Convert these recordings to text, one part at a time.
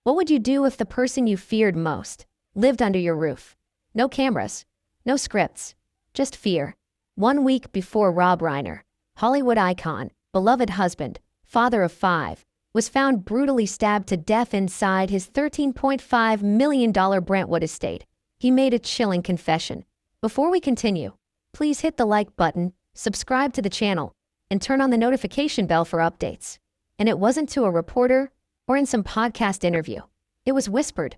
What would you do if the person you feared most lived under your roof? No cameras, no scripts, just fear. 1 week before Rob Reiner, Hollywood icon, beloved husband, father of 5, was found brutally stabbed to death inside his $13.5 million Brentwood estate, he made a chilling confession. Before we continue, please hit the like button, subscribe to the channel, and turn on the notification bell for updates. And it wasn't to a reporter or in some podcast interview. It was whispered,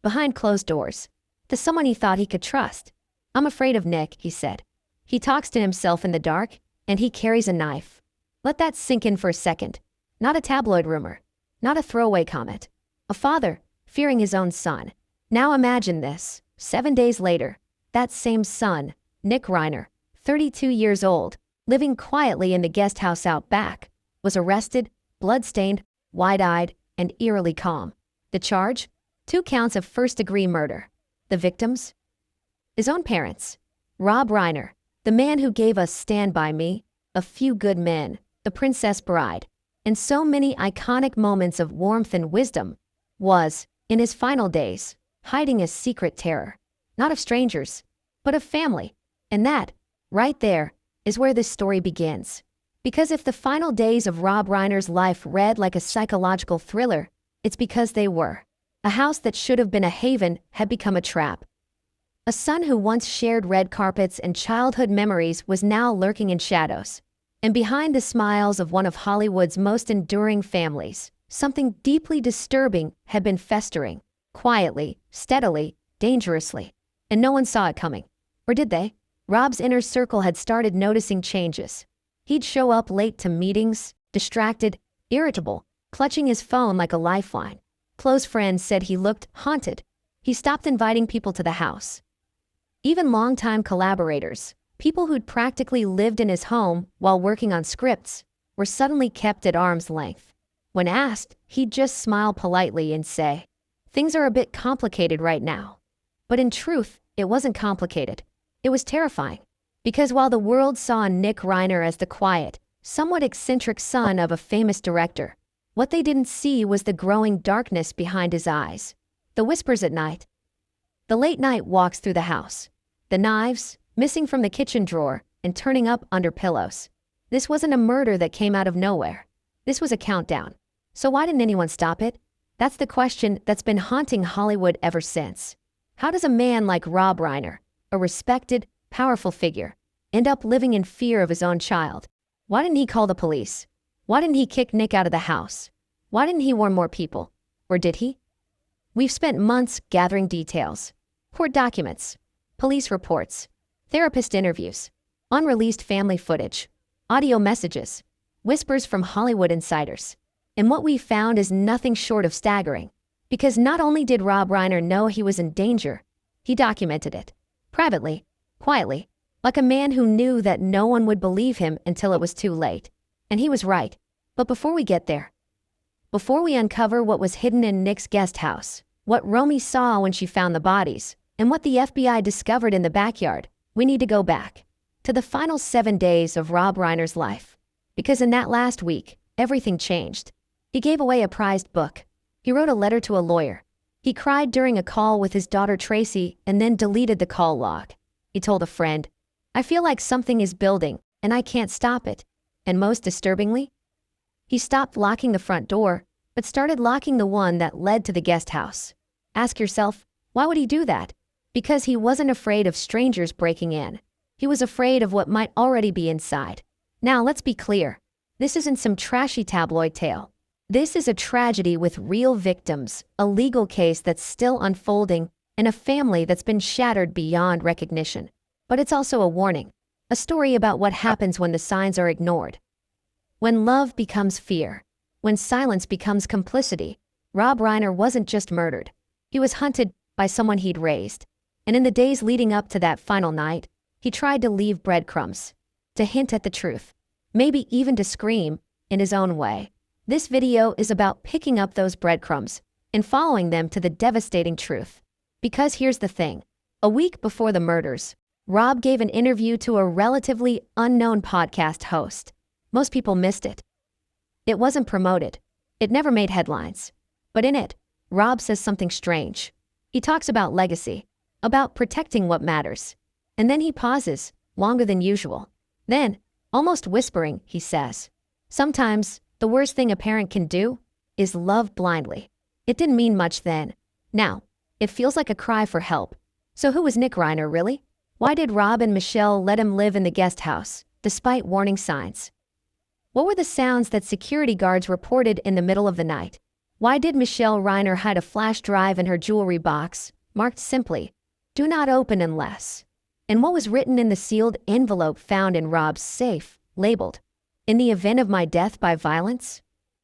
behind closed doors, to someone he thought he could trust. "I'm afraid of Nick," he said. "He talks to himself in the dark, and he carries a knife." Let that sink in for a second. Not a tabloid rumor, not a throwaway comment. A father fearing his own son. Now imagine this. 7 days later, that same son, Nick Reiner, 32 years old, living quietly in the guest house out back, was arrested, blood-stained, wide-eyed, and eerily calm. The charge? 2 counts of first-degree murder. The victims? His own parents. Rob Reiner, the man who gave us Stand By Me, A Few Good Men, The Princess Bride, and so many iconic moments of warmth and wisdom, was, in his final days, hiding a secret terror. Not of strangers, but of family. And that, right there, is where this story begins. Because if the final days of Rob Reiner's life read like a psychological thriller, it's because they were. A house that should have been a haven had become a trap. A son who once shared red carpets and childhood memories was now lurking in shadows. And behind the smiles of one of Hollywood's most enduring families, something deeply disturbing had been festering. Quietly, steadily, dangerously. And no one saw it coming. Or did they? Rob's inner circle had started noticing changes. He'd show up late to meetings, distracted, irritable, clutching his phone like a lifeline. Close friends said he looked haunted. He stopped inviting people to the house. Even longtime collaborators, people who'd practically lived in his home while working on scripts, were suddenly kept at arm's length. When asked, he'd just smile politely and say, "Things are a bit complicated right now." But in truth, it wasn't complicated. It was terrifying. Because while the world saw Nick Reiner as the quiet, somewhat eccentric son of a famous director, what they didn't see was the growing darkness behind his eyes. The whispers at night. The late-night walks through the house. The knives, missing from the kitchen drawer and turning up under pillows. This wasn't a murder that came out of nowhere. This was a countdown. So why didn't anyone stop it? That's the question that's been haunting Hollywood ever since. How does a man like Rob Reiner, a respected, powerful figure, end up living in fear of his own child? Why didn't he call the police? Why didn't he kick Nick out of the house? Why didn't he warn more people? Or did he? We've spent months gathering details. Court documents, police reports, therapist interviews, unreleased family footage, audio messages, whispers from Hollywood insiders. And what we found is nothing short of staggering. Because not only did Rob Reiner know he was in danger, he documented it. Privately, quietly, like a man who knew that no one would believe him until it was too late. And he was right. But before we get there, before we uncover what was hidden in Nick's guest house, what Romy saw when she found the bodies, and what the FBI discovered in the backyard, we need to go back to the final 7 days of Rob Reiner's life. Because in that last week, everything changed. He gave away a prized book. He wrote a letter to a lawyer. He cried during a call with his daughter Tracy and then deleted the call log. He told a friend, "I feel like something is building, and I can't stop it." And most disturbingly, he stopped locking the front door, but started locking the one that led to the guest house. Ask yourself, why would he do that? Because he wasn't afraid of strangers breaking in. He was afraid of what might already be inside. Now let's be clear. This isn't some trashy tabloid tale. This is a tragedy with real victims, a legal case that's still unfolding, and a family that's been shattered beyond recognition. But it's also a warning. A story about what happens when the signs are ignored. When love becomes fear. When silence becomes complicity. Rob Reiner wasn't just murdered. He was hunted by someone he'd raised. And in the days leading up to that final night, he tried to leave breadcrumbs. To hint at the truth. Maybe even to scream, in his own way. This video is about picking up those breadcrumbs and following them to the devastating truth. Because here's the thing. A week before the murders, Rob gave an interview to a relatively unknown podcast host. Most people missed it. It wasn't promoted. It never made headlines. But in it, Rob says something strange. He talks about legacy, about protecting what matters. And then he pauses, longer than usual. Then, almost whispering, he says, "Sometimes, the worst thing a parent can do is love blindly." It didn't mean much then. Now, it feels like a cry for help. So who was Nick Reiner, really? Why did Rob and Michelle let him live in the guest house, despite warning signs? What were the sounds that security guards reported in the middle of the night? Why did Michelle Reiner hide a flash drive in her jewelry box, marked simply, "Do not open unless"? And what was written in the sealed envelope found in Rob's safe, labeled, "In the event of my death by violence"?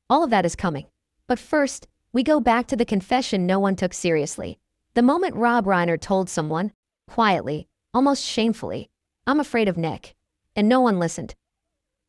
All of that is coming. But first, we go back to the confession no one took seriously. The moment Rob Reiner told someone, quietly, almost shamefully, "I'm afraid of Nick." And no one listened.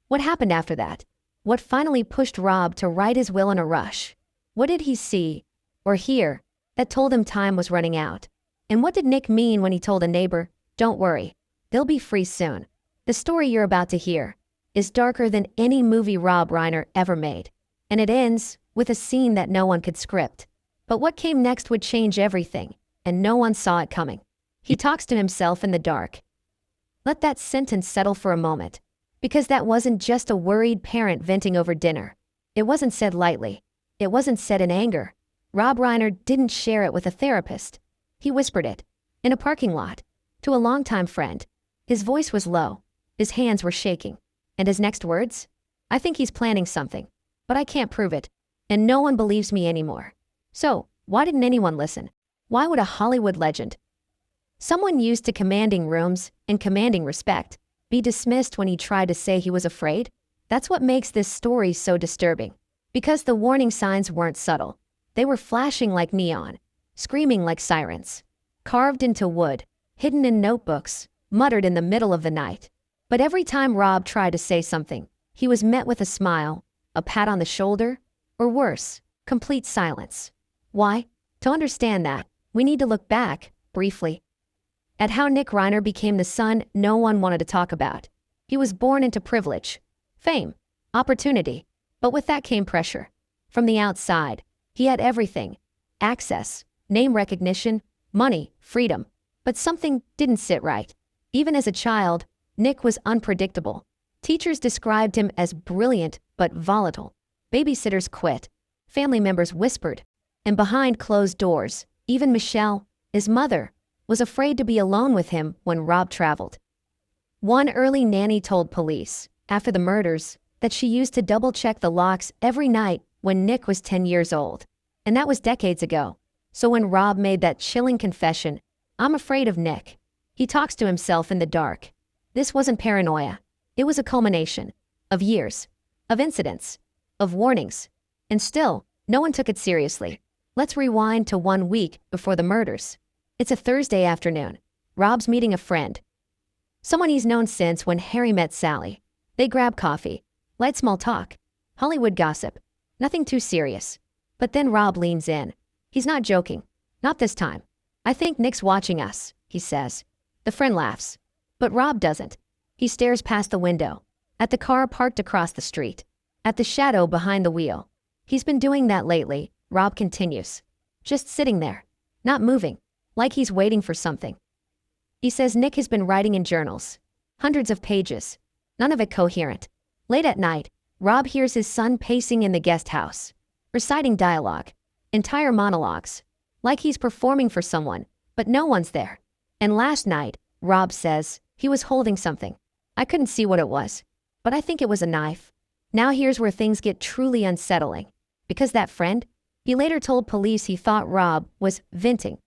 What happened after that? What finally pushed Rob to write his will in a rush? What did he see, or hear, that told him time was running out? And what did Nick mean when he told a neighbor, "Don't worry, they'll be free soon"? The story you're about to hear is darker than any movie Rob Reiner ever made. And it ends with a scene that no one could script. But what came next would change everything, and no one saw it coming. He talks to himself in the dark. Let that sentence settle for a moment, because that wasn't just a worried parent venting over dinner. It wasn't said lightly. It wasn't said in anger. Rob Reiner didn't share it with a therapist. He whispered it, in a parking lot, to a longtime friend. His voice was low. His hands were shaking. And his next words? "I think he's planning something, but I can't prove it. And no one believes me anymore." So, why didn't anyone listen? Why would a Hollywood legend, someone used to commanding rooms and commanding respect, be dismissed when he tried to say he was afraid? That's what makes this story so disturbing. Because the warning signs weren't subtle. They were flashing like neon, screaming like sirens, carved into wood, hidden in notebooks, muttered in the middle of the night. But every time Rob tried to say something, he was met with a smile, a pat on the shoulder, or worse, complete silence. Why? To understand that, we need to look back, briefly, at how Nick Reiner became the son no one wanted to talk about. He was born into privilege, fame, opportunity, but with that came pressure. From the outside, he had everything: access, name recognition, money, freedom. But something didn't sit right. Even as a child, Nick was unpredictable. Teachers described him as brilliant but volatile. Babysitters quit. Family members whispered. And behind closed doors, even Michelle, his mother, was afraid to be alone with him when Rob traveled. One early nanny told police, after the murders, that she used to double-check the locks every night when Nick was 10 years old. And that was decades ago. So when Rob made that chilling confession, "I'm afraid of Nick," he talks to himself in the dark. This wasn't paranoia. It was a culmination of years, of incidents, of warnings. And still, no one took it seriously. Let's rewind to 1 week before the murders. It's a Thursday afternoon. Rob's meeting a friend, someone he's known since when Harry met Sally. They grab coffee, light small talk, Hollywood gossip, nothing too serious. But then Rob leans in. He's not joking. Not this time. "I think Nick's watching us," he says. The friend laughs. But Rob doesn't. He stares past the window, at the car parked across the street, at the shadow behind the wheel. He's been doing that lately, Rob continues. Just sitting there, not moving, like he's waiting for something. He says Nick has been writing in journals, hundreds of pages, none of it coherent. Late at night, Rob hears his son pacing in the guest house, reciting dialogue, entire monologues, like he's performing for someone, but no one's there. And last night, Rob says, he was holding something. "I couldn't see what it was, but I think it was a knife." Now here's where things get truly unsettling. Because that friend, he later told police he thought Rob was venting.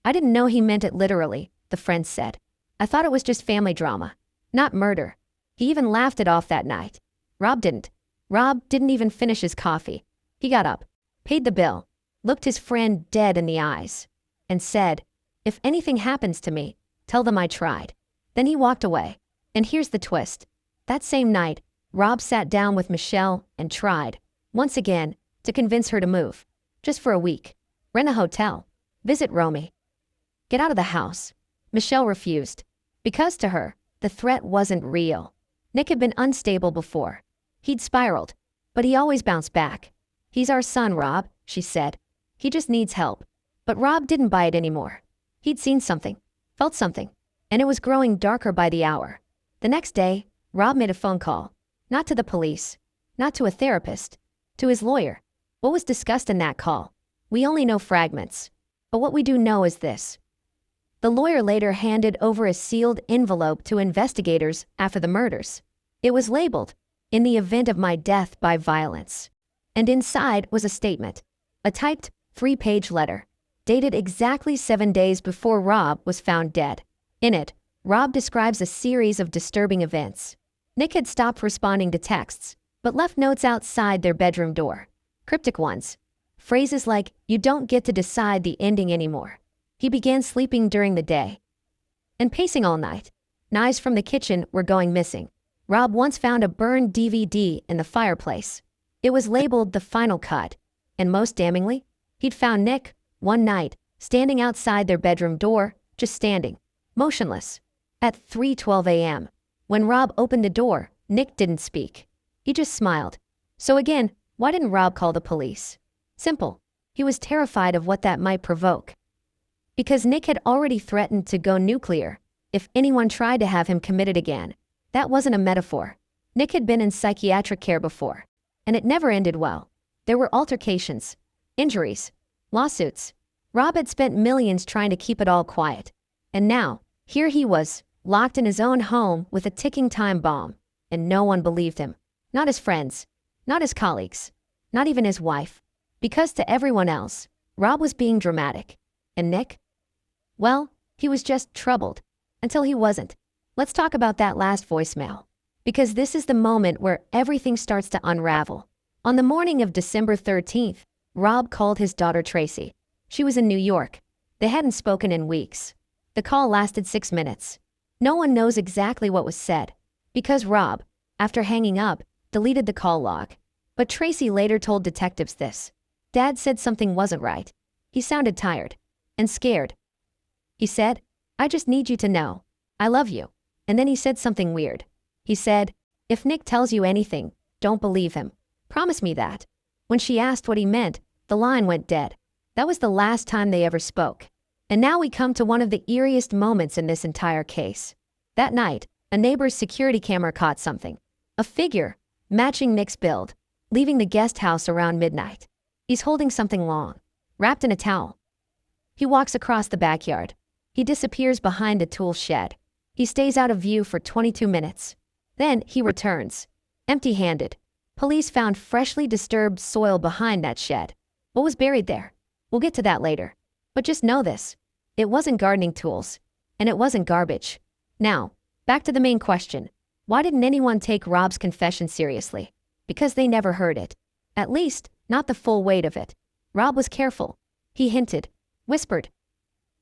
"I didn't know he meant it literally," the friend said. "I thought it was just family drama, not murder." He even laughed it off that night. Rob didn't. Rob didn't even finish his coffee. He got up, paid the bill, looked his friend dead in the eyes, and said, "If anything happens to me, tell them I tried." Then he walked away. And here's the twist. That same night, Rob sat down with Michelle and tried, once again, to convince her to move. Just for a week. Rent a hotel. Visit Romy. Get out of the house. Michelle refused. Because to her, the threat wasn't real. Nick had been unstable before. He'd spiraled, but he always bounced back. "He's our son, Rob," she said. He just needs help. But Rob didn't buy it anymore. He'd seen something, felt something, and it was growing darker by the hour. The next day, Rob made a phone call. Not to the police, not to a therapist, to his lawyer. What was discussed in that call? We only know fragments. But what we do know is this. The lawyer later handed over a sealed envelope to investigators after the murders. It was labeled, "In the event of my death by violence." And inside was a statement, a typed 3-page letter, dated exactly 7 days before Rob was found dead. In it, Rob describes a series of disturbing events. Nick had stopped responding to texts, but left notes outside their bedroom door. Cryptic ones. Phrases like, "You don't get to decide the ending anymore." He began sleeping during the day and pacing all night. Knives from the kitchen were going missing. Rob once found a burned DVD in the fireplace. It was labeled The Final Cut. And most damningly, he'd found Nick, one night, standing outside their bedroom door, just standing, motionless. At 3:12 a.m., when Rob opened the door, Nick didn't speak. He just smiled. So again, why didn't Rob call the police? Simple. He was terrified of what that might provoke. Because Nick had already threatened to go nuclear if anyone tried to have him committed again. That wasn't a metaphor. Nick had been in psychiatric care before, and it never ended well. There were altercations, injuries, lawsuits. Rob had spent millions trying to keep it all quiet. And now, here he was, locked in his own home with a ticking time bomb, and no one believed him. Not his friends, not his colleagues, not even his wife. Because to everyone else, Rob was being dramatic. And Nick? Well, he was just troubled. Until he wasn't. Let's talk about that last voicemail. Because this is the moment where everything starts to unravel. On the morning of December 13th, Rob called his daughter Tracy. She was in New York. They hadn't spoken in weeks. The call lasted 6 minutes. No one knows exactly what was said, because Rob, after hanging up, deleted the call log. But Tracy later told detectives this. Dad said something wasn't right. He sounded tired and scared. He said, "I just need you to know. I love you." And then he said something weird. He said, "If Nick tells you anything, don't believe him. Promise me that." When she asked what he meant, the line went dead. That was the last time they ever spoke. And now we come to one of the eeriest moments in this entire case. That night, a neighbor's security camera caught something. A figure, matching Nick's build, leaving the guest house around midnight. He's holding something long, wrapped in a towel. He walks across the backyard. He disappears behind the tool shed. He stays out of view for 22 minutes. Then he returns, empty-handed. Police found freshly disturbed soil behind that shed. What was buried there? We'll get to that later. But just know this. It wasn't gardening tools. And it wasn't garbage. Now, back to the main question. Why didn't anyone take Rob's confession seriously? Because they never heard it. At least, not the full weight of it. Rob was careful. He hinted, whispered,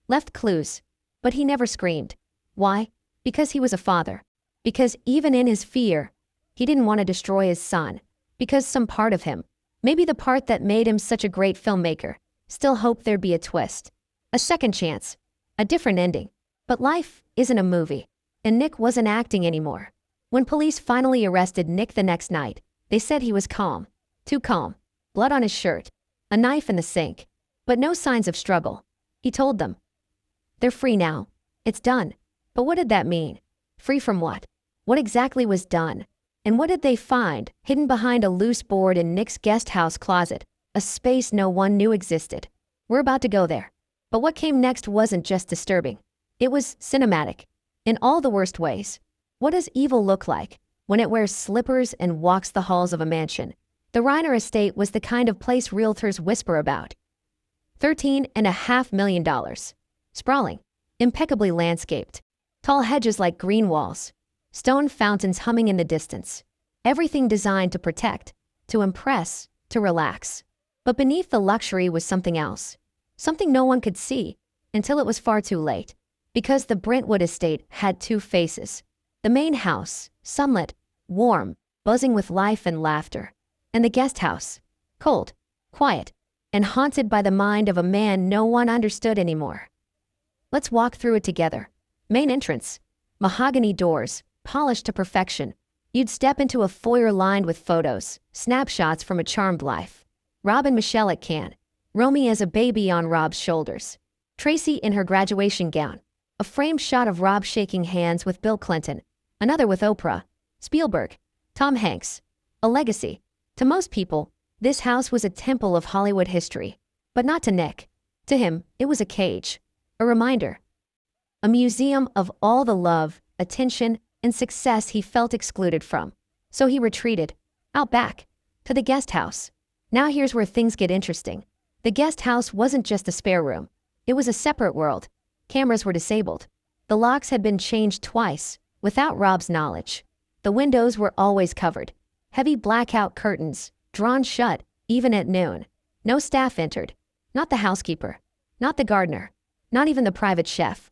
left clues. But he never screamed. Why? Because he was a father. Because even in his fear, he didn't want to destroy his son. Because some part of him, maybe the part that made him such a great filmmaker, still hoped there'd be a twist. A second chance. A different ending. But life isn't a movie. And Nick wasn't acting anymore. When police finally arrested Nick the next night, they said he was calm. Too calm. Blood on his shirt. A knife in the sink. But no signs of struggle. He told them. They're free now. It's done. But what did that mean? Free from what? What exactly was done? And what did they find, hidden behind a loose board in Nick's guest house closet, a space no one knew existed? We're about to go there. But what came next wasn't just disturbing. It was cinematic. In all the worst ways. What does evil look like when it wears slippers and walks the halls of a mansion? The Reiner estate was the kind of place realtors whisper about. $13.5 million. Sprawling. Impeccably landscaped. Tall hedges like green walls. Stone fountains humming in the distance. Everything designed to protect, to impress, to relax. But beneath the luxury was something else. Something no one could see, until it was far too late. Because the Brentwood estate had two faces. The main house, sunlit, warm, buzzing with life and laughter. And the guest house, cold, quiet, and haunted by the mind of a man no one understood anymore. Let's walk through it together. Main entrance. Mahogany doors, polished to perfection. You'd step into a foyer lined with photos, snapshots from a charmed life. Rob and Michelle at Cannes. Romy as a baby on Rob's shoulders. Tracy in her graduation gown. A framed shot of Rob shaking hands with Bill Clinton. Another with Oprah, Spielberg, Tom Hanks. A legacy. To most people, this house was a temple of Hollywood history. But not to Nick. To him, it was a cage. A reminder. A museum of all the love, attention, and success he felt excluded from. So he retreated. Out back. To the guest house. Now here's where things get interesting. The guest house wasn't just a spare room. It was a separate world. Cameras were disabled. The locks had been changed twice, without Rob's knowledge. The windows were always covered. Heavy blackout curtains, drawn shut, even at noon. No staff entered. Not the housekeeper. Not the gardener. Not even the private chef.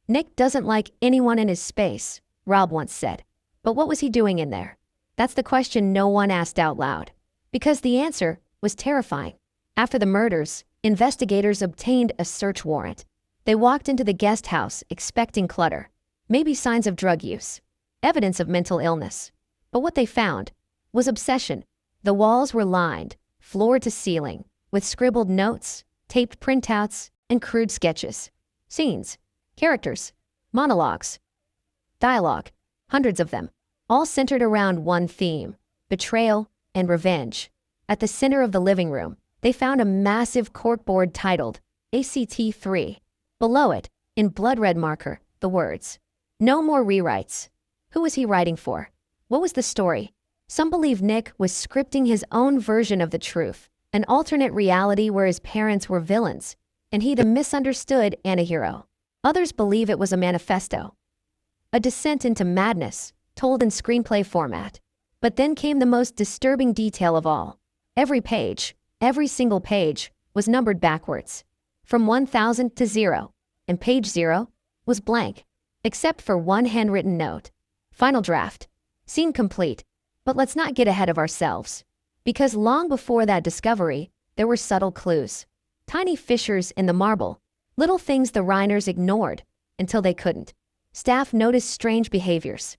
Nick doesn't like anyone in his space, Rob once said. But what was he doing in there? That's the question no one asked out loud. Because the answer was terrifying. After the murders, investigators obtained a search warrant. They walked into the guest house expecting clutter, maybe signs of drug use, evidence of mental illness. But what they found was obsession. The walls were lined, floor to ceiling, with scribbled notes, taped printouts, and crude sketches. Scenes, characters, monologues, dialogue, hundreds of them, all centered around one theme: betrayal and revenge. At the center of the living room, they found a massive corkboard titled ACT3. Below it, in blood red marker, the words, "No more rewrites." Who was he writing for? What was the story? Some believe Nick was scripting his own version of the truth, an alternate reality where his parents were villains, and he the misunderstood antihero. Others believe it was a manifesto, a descent into madness, told in screenplay format. But then came the most disturbing detail of all. Every single page, was numbered backwards, from 1000 to 0, and page 0 was blank, except for one handwritten note. Final draft. Scene complete. But let's not get ahead of ourselves. Because long before that discovery, there were subtle clues. Tiny fissures in the marble. Little things the Reiners ignored, until they couldn't. Staff noticed strange behaviors.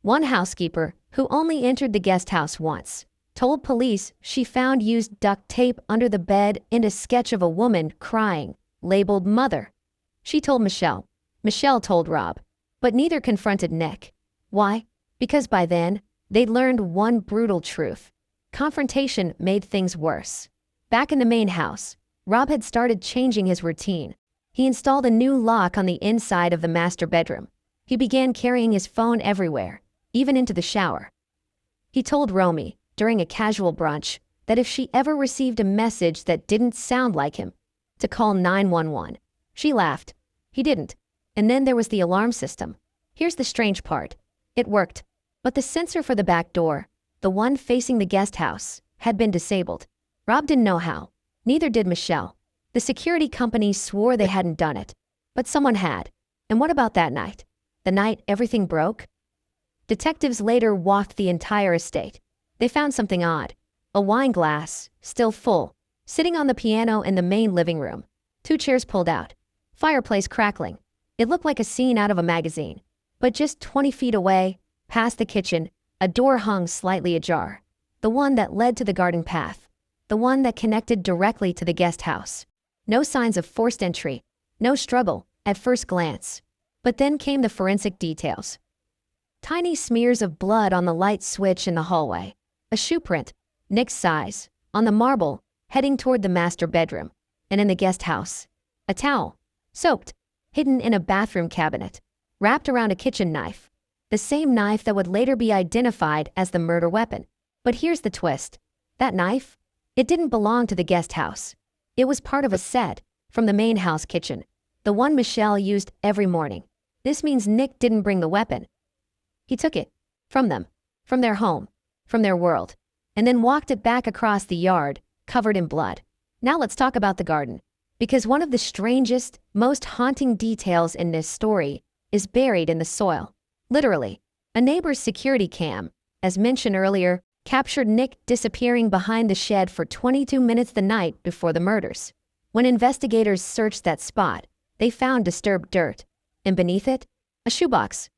One housekeeper, who only entered the guest house once, told police she found used duct tape under the bed and a sketch of a woman crying, labeled Mother. She told Michelle. Michelle told Rob. But neither confronted Nick. Why? Because by then, they'd learned one brutal truth. Confrontation made things worse. Back in the main house, Rob had started changing his routine. He installed a new lock on the inside of the master bedroom. He began carrying his phone everywhere, even into the shower. He told Romy, during a casual brunch, that if she ever received a message that didn't sound like him, to call 911. She laughed. He didn't. And then there was the alarm system. Here's the strange part. It worked. But the sensor for the back door, the one facing the guest house, had been disabled. Rob didn't know how. Neither did Michelle. The security company swore they hadn't done it. But someone had. And what about that night? The night everything broke? Detectives later walked the entire estate. They found something odd. A wine glass, still full, sitting on the piano in the main living room. 2 chairs pulled out. Fireplace crackling. It looked like a scene out of a magazine. But just 20 feet away, past the kitchen, a door hung slightly ajar. The one that led to the garden path. The one that connected directly to the guest house. No signs of forced entry. No struggle, at first glance. But then came the forensic details. Tiny smears of blood on the light switch in the hallway. A shoe print, Nick's size, on the marble, heading toward the master bedroom. And in the guest house, a towel, soaked, hidden in a bathroom cabinet, wrapped around a kitchen knife. The same knife that would later be identified as the murder weapon. But here's the twist. That knife? It didn't belong to the guest house. It was part of a set from the main house kitchen, the one Michelle used every morning. This means Nick didn't bring the weapon. He took it from them, from their home, from their world, and then walked it back across the yard, covered in blood. Now let's talk about the garden. Because one of the strangest, most haunting details in this story is buried in the soil. Literally, a neighbor's security cam, as mentioned earlier, captured Nick disappearing behind the shed for 22 minutes the night before the murders. When investigators searched that spot, they found disturbed dirt, and beneath it, a shoebox,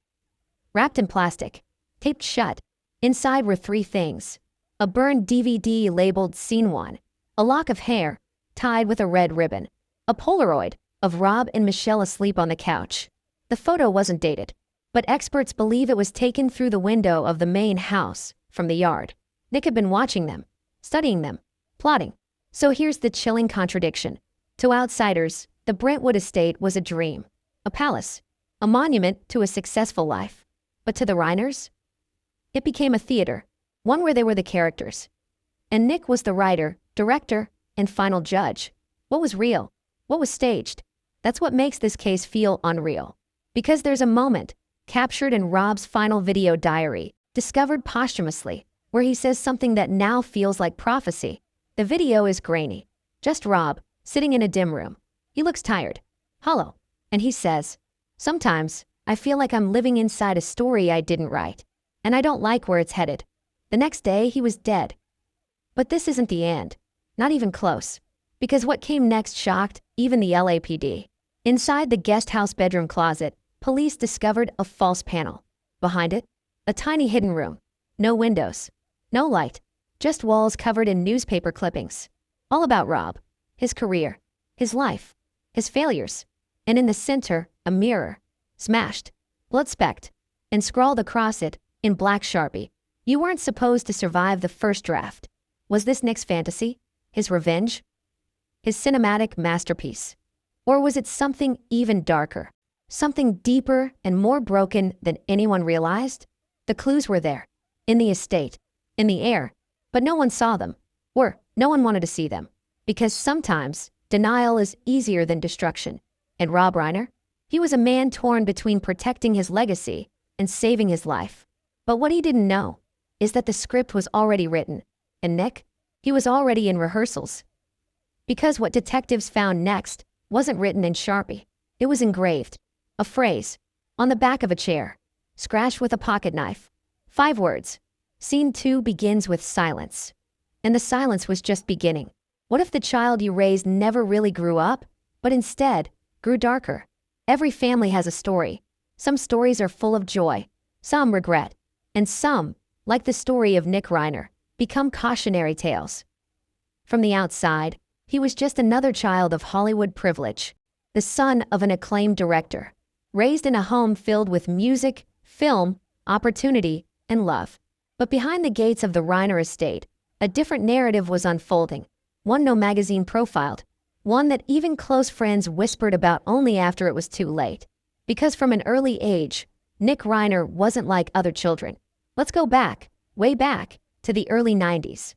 wrapped in plastic, taped shut. Inside were 3 things. A burned DVD labeled Scene 1, a lock of hair, tied with a red ribbon. A Polaroid of Rob and Michelle asleep on the couch. The photo wasn't dated, but experts believe it was taken through the window of the main house, from the yard. Nick had been watching them, studying them, plotting. So here's the chilling contradiction. To outsiders, the Brentwood estate was a dream, a palace, a monument to a successful life. But to the Reiners, it became a theater, one where they were the characters. And Nick was the writer, director, and final judge. What was real? What was staged? That's what makes this case feel unreal. Because there's a moment, captured in Rob's final video diary, discovered posthumously, where he says something that now feels like prophecy. The video is grainy. Just Rob, sitting in a dim room. He looks tired, hollow, and he says, "Sometimes, I feel like I'm living inside a story I didn't write, and I don't like where it's headed." The next day, he was dead. But this isn't the end. Not even close. Because what came next shocked even the LAPD. Inside the guest house bedroom closet, police discovered a false panel. Behind it, a tiny hidden room. No windows. No light. Just walls covered in newspaper clippings. All about Rob, his career, his life, his failures. And in the center, a mirror. Smashed. Blood-specked. And scrawled across it, in black Sharpie, "You weren't supposed to survive the first draft." Was this Nick's fantasy? His revenge? His cinematic masterpiece? Or was it something even darker? Something deeper and more broken than anyone realized? The clues were there. In the estate. In the air. But no one saw them. Or no one wanted to see them. Because sometimes, denial is easier than destruction. And Rob Reiner? He was a man torn between protecting his legacy and saving his life. But what he didn't know is that the script was already written. And Nick? He was already in rehearsals. Because what detectives found next wasn't written in Sharpie. It was engraved. A phrase. On the back of a chair. Scratched with a pocket knife. 5 words. Scene 2 begins with silence. And the silence was just beginning. What if the child you raised never really grew up, but instead grew darker? Every family has a story. Some stories are full of joy, some regret, and some, like the story of Nick Reiner, become cautionary tales. From the outside, he was just another child of Hollywood privilege, the son of an acclaimed director, raised in a home filled with music, film, opportunity, and love. But behind the gates of the Reiner estate, a different narrative was unfolding, one no magazine profiled, one that even close friends whispered about only after it was too late. Because from an early age, Nick Reiner wasn't like other children. Let's go back, way back, to the early 90s.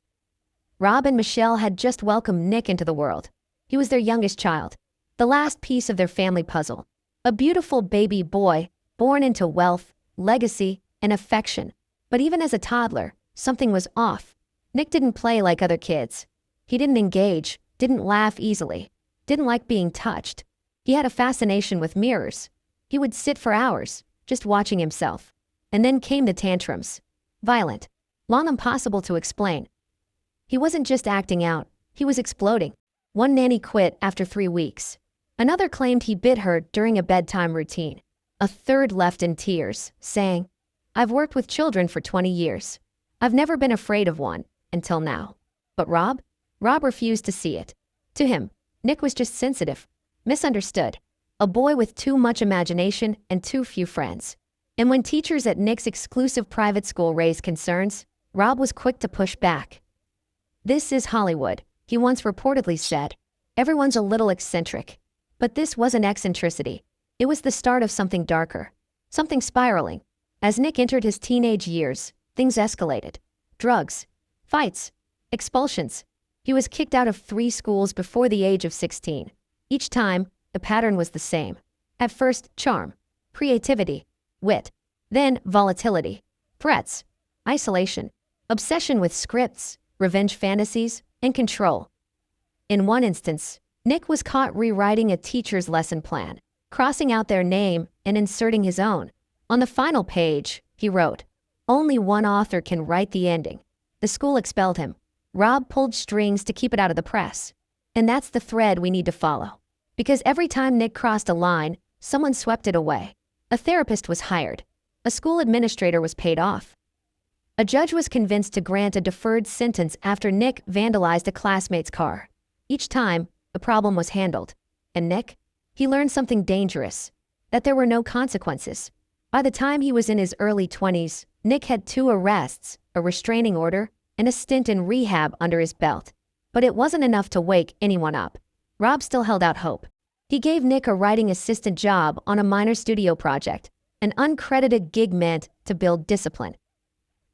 Rob and Michelle had just welcomed Nick into the world. He was their youngest child, the last piece of their family puzzle. A beautiful baby boy, born into wealth, legacy, and affection. But even as a toddler, something was off. Nick didn't play like other kids. He didn't engage, didn't laugh easily, didn't like being touched. He had a fascination with mirrors. He would sit for hours, just watching himself. And then came the tantrums. Violent, long impossible to explain. He wasn't just acting out, he was exploding. One nanny quit after 3 weeks. Another claimed he bit her during a bedtime routine. A third left in tears, saying, "I've worked with children for 20 years. I've never been afraid of one, until now." But Rob refused to see it. To him, Nick was just sensitive, misunderstood, a boy with too much imagination and too few friends. And when teachers at Nick's exclusive private school raised concerns, Rob was quick to push back. "This is Hollywood," he once reportedly said. "Everyone's a little eccentric." But this wasn't eccentricity. It was the start of something darker, something spiraling. As Nick entered his teenage years, things escalated. Drugs, fights, expulsions. He was kicked out of 3 schools before the age of 16. Each time, the pattern was the same. At first, charm, creativity, wit. Then, volatility, threats, isolation, obsession with scripts, revenge fantasies, and control. In one instance, Nick was caught rewriting a teacher's lesson plan, crossing out their name and inserting his own. On the final page, he wrote, "Only one author can write the ending." The school expelled him. Rob pulled strings to keep it out of the press. And that's the thread we need to follow. Because every time Nick crossed a line, someone swept it away. A therapist was hired. A school administrator was paid off. A judge was convinced to grant a deferred sentence after Nick vandalized a classmate's car. Each time, the problem was handled. And Nick? He learned something dangerous, that there were no consequences. By the time he was in his early 20s, Nick had 2 arrests, a restraining order, and a stint in rehab under his belt. But it wasn't enough to wake anyone up. Rob still held out hope. He gave Nick a writing assistant job on a minor studio project, an uncredited gig meant to build discipline.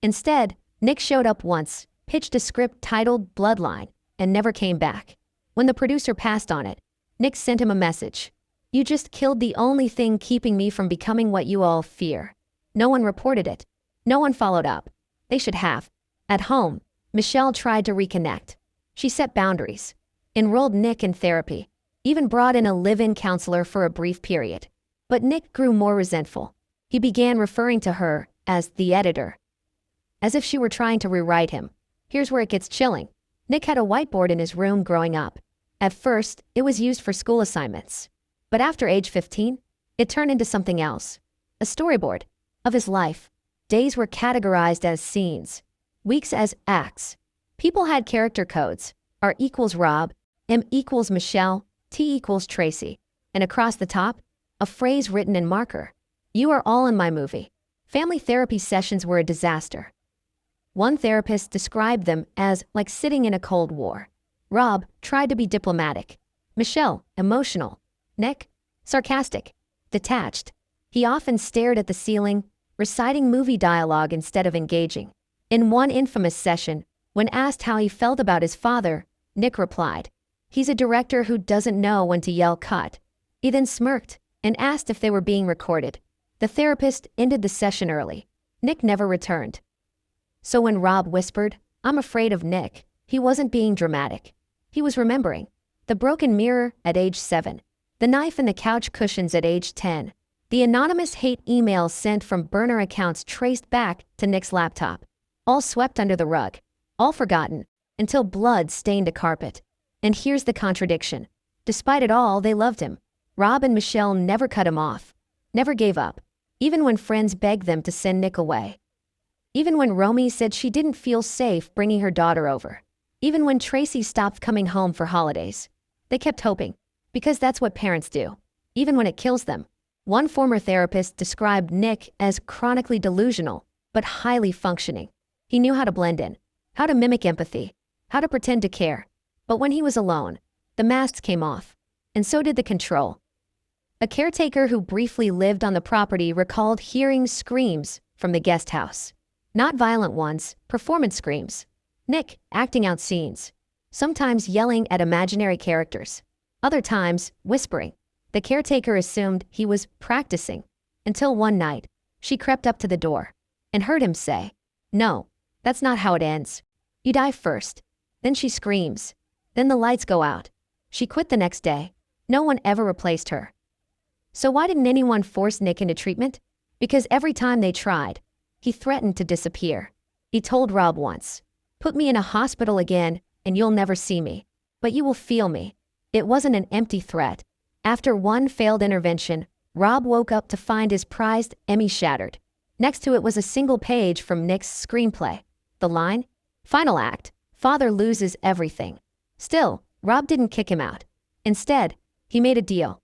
Instead, Nick showed up once, pitched a script titled Bloodline, and never came back. When the producer passed on it, Nick sent him a message. "You just killed the only thing keeping me from becoming what you all fear." No one reported it. No one followed up. They should have. At home, Michelle tried to reconnect. She set boundaries, enrolled Nick in therapy, even brought in a live-in counselor for a brief period. But Nick grew more resentful. He began referring to her as the editor, as if she were trying to rewrite him. Here's where it gets chilling. Nick had a whiteboard in his room growing up. At first, it was used for school assignments. But after age 15, it turned into something else. A storyboard of his life. Days were categorized as scenes, weeks as acts. People had character codes. R equals Rob, M equals Michelle, T equals Tracy. And across the top, a phrase written in marker. "You are all in my movie." Family therapy sessions were a disaster. One therapist described them as like sitting in a Cold War. Rob tried to be diplomatic. Michelle, emotional. Nick, sarcastic, detached. He often stared at the ceiling, reciting movie dialogue instead of engaging. In one infamous session, when asked how he felt about his father, Nick replied, "He's a director who doesn't know when to yell cut." He then smirked and asked if they were being recorded. The therapist ended the session early. Nick never returned. So when Rob whispered, "I'm afraid of Nick," he wasn't being dramatic. He was remembering. The broken mirror at age 7. The knife in the couch cushions at age 10. The anonymous hate emails sent from burner accounts traced back to Nick's laptop. All swept under the rug. All forgotten, until blood stained a carpet. And here's the contradiction. Despite it all, they loved him. Rob and Michelle never cut him off. Never gave up. Even when friends begged them to send Nick away. Even when Romy said she didn't feel safe bringing her daughter over. Even when Tracy stopped coming home for holidays. They kept hoping. Because that's what parents do. Even when it kills them. One former therapist described Nick as chronically delusional, but highly functioning. He knew how to blend in, how to mimic empathy, how to pretend to care. But when he was alone, the masks came off. And so did the control. A caretaker who briefly lived on the property recalled hearing screams from the guest house. Not violent ones, performance screams. Nick acting out scenes. Sometimes yelling at imaginary characters. Other times, whispering. The caretaker assumed he was practicing. Until one night, she crept up to the door and heard him say, "No, that's not how it ends. You die first." Then she screams. Then the lights go out. She quit the next day. No one ever replaced her. So why didn't anyone force Nick into treatment? Because every time they tried, he threatened to disappear. He told Rob once, "Put me in a hospital again and you'll never see me. But you will feel me." It wasn't an empty threat. After one failed intervention, Rob woke up to find his prized Emmy shattered. Next to it was a single page from Nick's screenplay. The line, "Final act, father loses everything." Still, Rob didn't kick him out. Instead, he made a deal.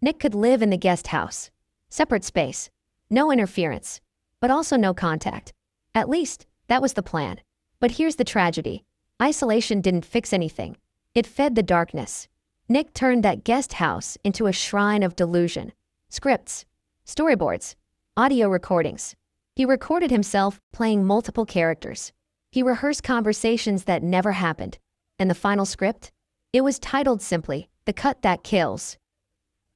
Nick could live in the guest house. Separate space. No interference. But also no contact. At least, that was the plan. But here's the tragedy. Isolation didn't fix anything. It fed the darkness. Nick turned that guest house into a shrine of delusion. Scripts, storyboards, audio recordings. He recorded himself playing multiple characters. He rehearsed conversations that never happened. And the final script? It was titled simply, "The Cut That Kills."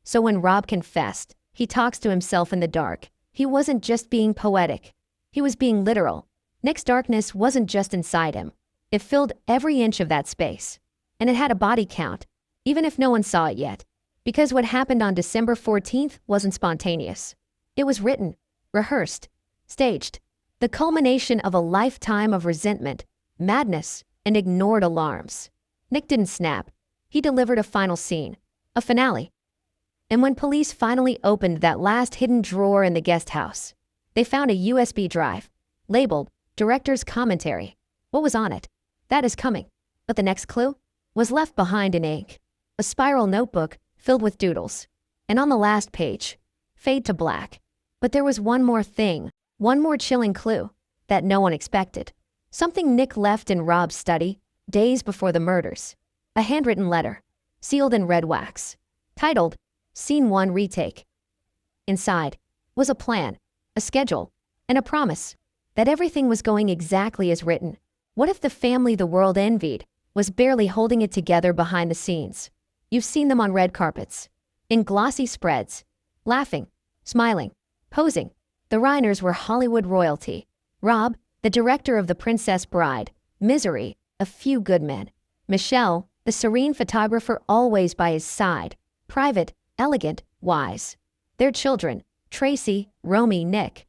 So when Rob confessed, he talks to himself in the dark. He wasn't just being poetic. He was being literal. Nick's darkness wasn't just inside him. It filled every inch of that space. And it had a body count, even if no one saw it yet. Because what happened on December 14th wasn't spontaneous. It was written, rehearsed, staged. The culmination of a lifetime of resentment, madness, and ignored alarms. Nick didn't snap. He delivered a final scene. A finale. And when police finally opened that last hidden drawer in the guest house, they found a USB drive, labeled, "Director's Commentary." What was on it? That is coming. But the next clue? was left behind in ink. A spiral notebook filled with doodles. And on the last page, fade to black. But there was one more thing, one more chilling clue that no one expected. Something Nick left in Rob's study days before the murders. A handwritten letter, sealed in red wax, titled, Scene 1 Retake. Inside was a plan, a schedule, and a promise that everything was going exactly as written. What if the family the world envied was barely holding it together behind the scenes? You've seen them on red carpets, in glossy spreads, laughing, smiling, posing. The Reiners were Hollywood royalty. Rob, the director of The Princess Bride, Misery, A Few Good Men. Michelle, the serene photographer always by his side, private, elegant, wise. Their children, Tracy, Romy, Nick.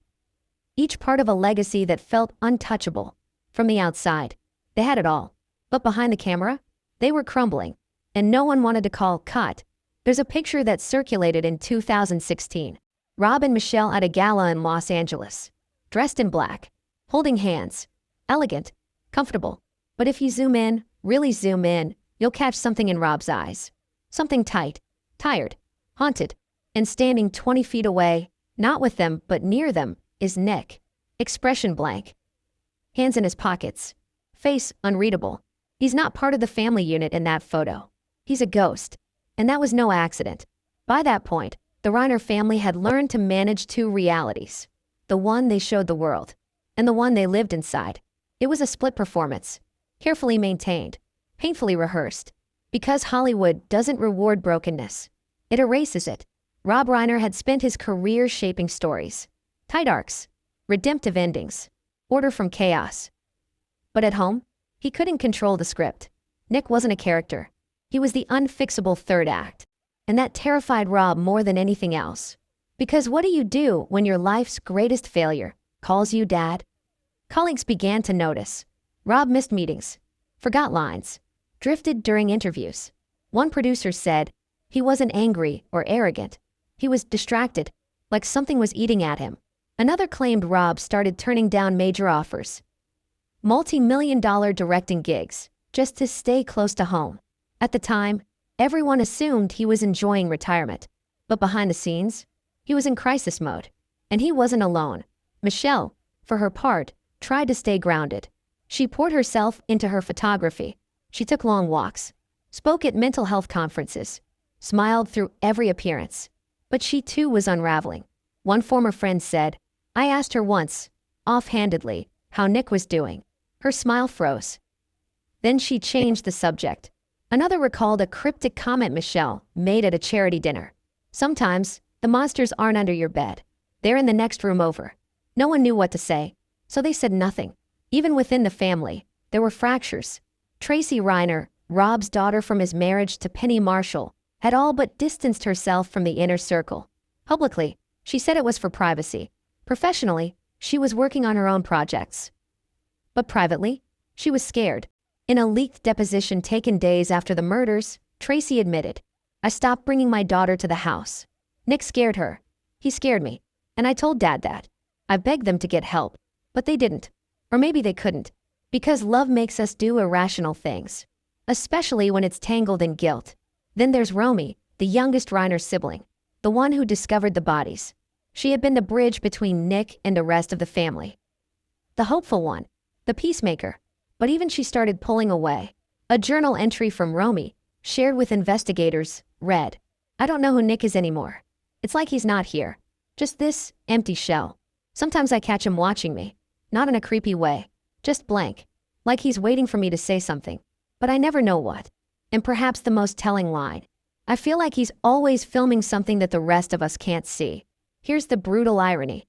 Each part of a legacy that felt untouchable. From the outside, they had it all. But behind the camera, they were crumbling. And no one wanted to call cut. There's a picture that circulated in 2016. Rob and Michelle at a gala in Los Angeles. Dressed in black. Holding hands. Elegant. Comfortable. But if you zoom in, really zoom in, you'll catch something in Rob's eyes. Something tight. Tired. Haunted. And standing 20 feet away, not with them but near them, is Nick. Expression blank. Hands in his pockets. Face unreadable. He's not part of the family unit in that photo. He's a ghost. And that was no accident. By that point, the Reiner family had learned to manage two realities. The one they showed the world, and the one they lived inside. It was a split performance. Carefully maintained. Painfully rehearsed. Because Hollywood doesn't reward brokenness. It erases it. Rob Reiner had spent his career shaping stories. Tight arcs. Redemptive endings. Order from chaos. But at home, he couldn't control the script. Nick wasn't a character. He was the unfixable third act. And that terrified Rob more than anything else. Because what do you do when your life's greatest failure calls you dad? Colleagues began to notice. Rob missed meetings, forgot lines, drifted during interviews. One producer said he wasn't angry or arrogant. He was distracted, like something was eating at him. Another claimed Rob started turning down major offers. Multi-million-dollar directing gigs, just to stay close to home. At the time, everyone assumed he was enjoying retirement. But behind the scenes, he was in crisis mode. And he wasn't alone. Michelle, for her part, tried to stay grounded. She poured herself into her photography. She took long walks, spoke at mental health conferences, smiled through every appearance. But she too was unraveling. One former friend said, I asked her once, offhandedly, how Nick was doing. Her smile froze. Then she changed the subject. Another recalled a cryptic comment Michelle made at a charity dinner. Sometimes, the monsters aren't under your bed. They're in the next room over. No one knew what to say, so they said nothing. Even within the family, there were fractures. Tracy Reiner, Rob's daughter from his marriage to Penny Marshall, had all but distanced herself from the inner circle. Publicly, she said it was for privacy. Professionally, she was working on her own projects. But privately, she was scared. In a leaked deposition taken days after the murders, Tracy admitted, I stopped bringing my daughter to the house. Nick scared her. He scared me. And I told Dad that. I begged them to get help. But they didn't. Or maybe they couldn't. Because love makes us do irrational things. Especially when it's tangled in guilt. Then there's Romy, the youngest Reiner sibling. The one who discovered the bodies. She had been the bridge between Nick and the rest of the family. The hopeful one. The peacemaker. But even she started pulling away. A journal entry from Romy, shared with investigators, read, I don't know who Nick is anymore. It's like he's not here. Just this empty shell. Sometimes I catch him watching me. Not in a creepy way. Just blank. Like he's waiting for me to say something. But I never know what. And perhaps the most telling line. I feel like he's always filming something that the rest of us can't see. Here's the brutal irony.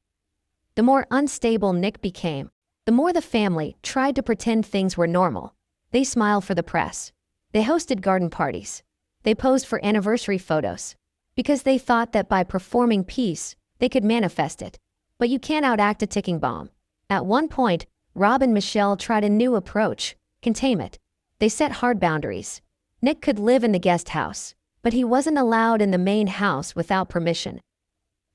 The more unstable Nick became, the more the family tried to pretend things were normal. They smiled for the press. They hosted garden parties. They posed for anniversary photos. Because they thought that by performing peace, they could manifest it. But you can't outact a ticking bomb. At one point, Rob and Michelle tried a new approach, containment. They set hard boundaries. Nick could live in the guest house, but he wasn't allowed in the main house without permission.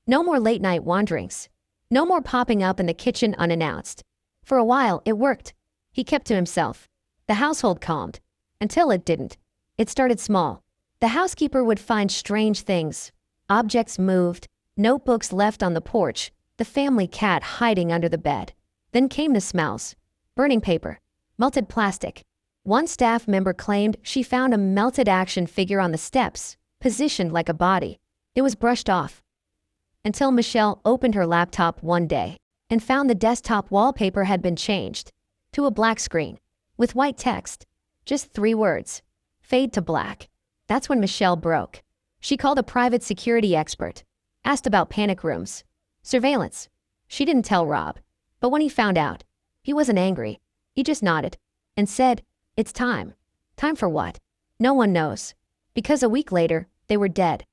No more late-night wanderings. No more popping up in the kitchen unannounced. For a while, it worked. He kept to himself. The household calmed. Until it didn't. It started small. The housekeeper would find strange things. Objects moved, notebooks left on the porch, the family cat hiding under the bed. Then came the smells. Burning paper. Melted plastic. One staff member claimed she found a melted action figure on the steps, positioned like a body. It was brushed off. Until Michelle opened her laptop one day and found the desktop wallpaper had been changed to a black screen with white text. Just 3 words. Fade to black. That's when Michelle broke. She called a private security expert, asked about panic rooms, surveillance. She didn't tell Rob, but when he found out, he wasn't angry. He just nodded and said, "It's time." Time for what? No one knows. Because a week later, they were dead.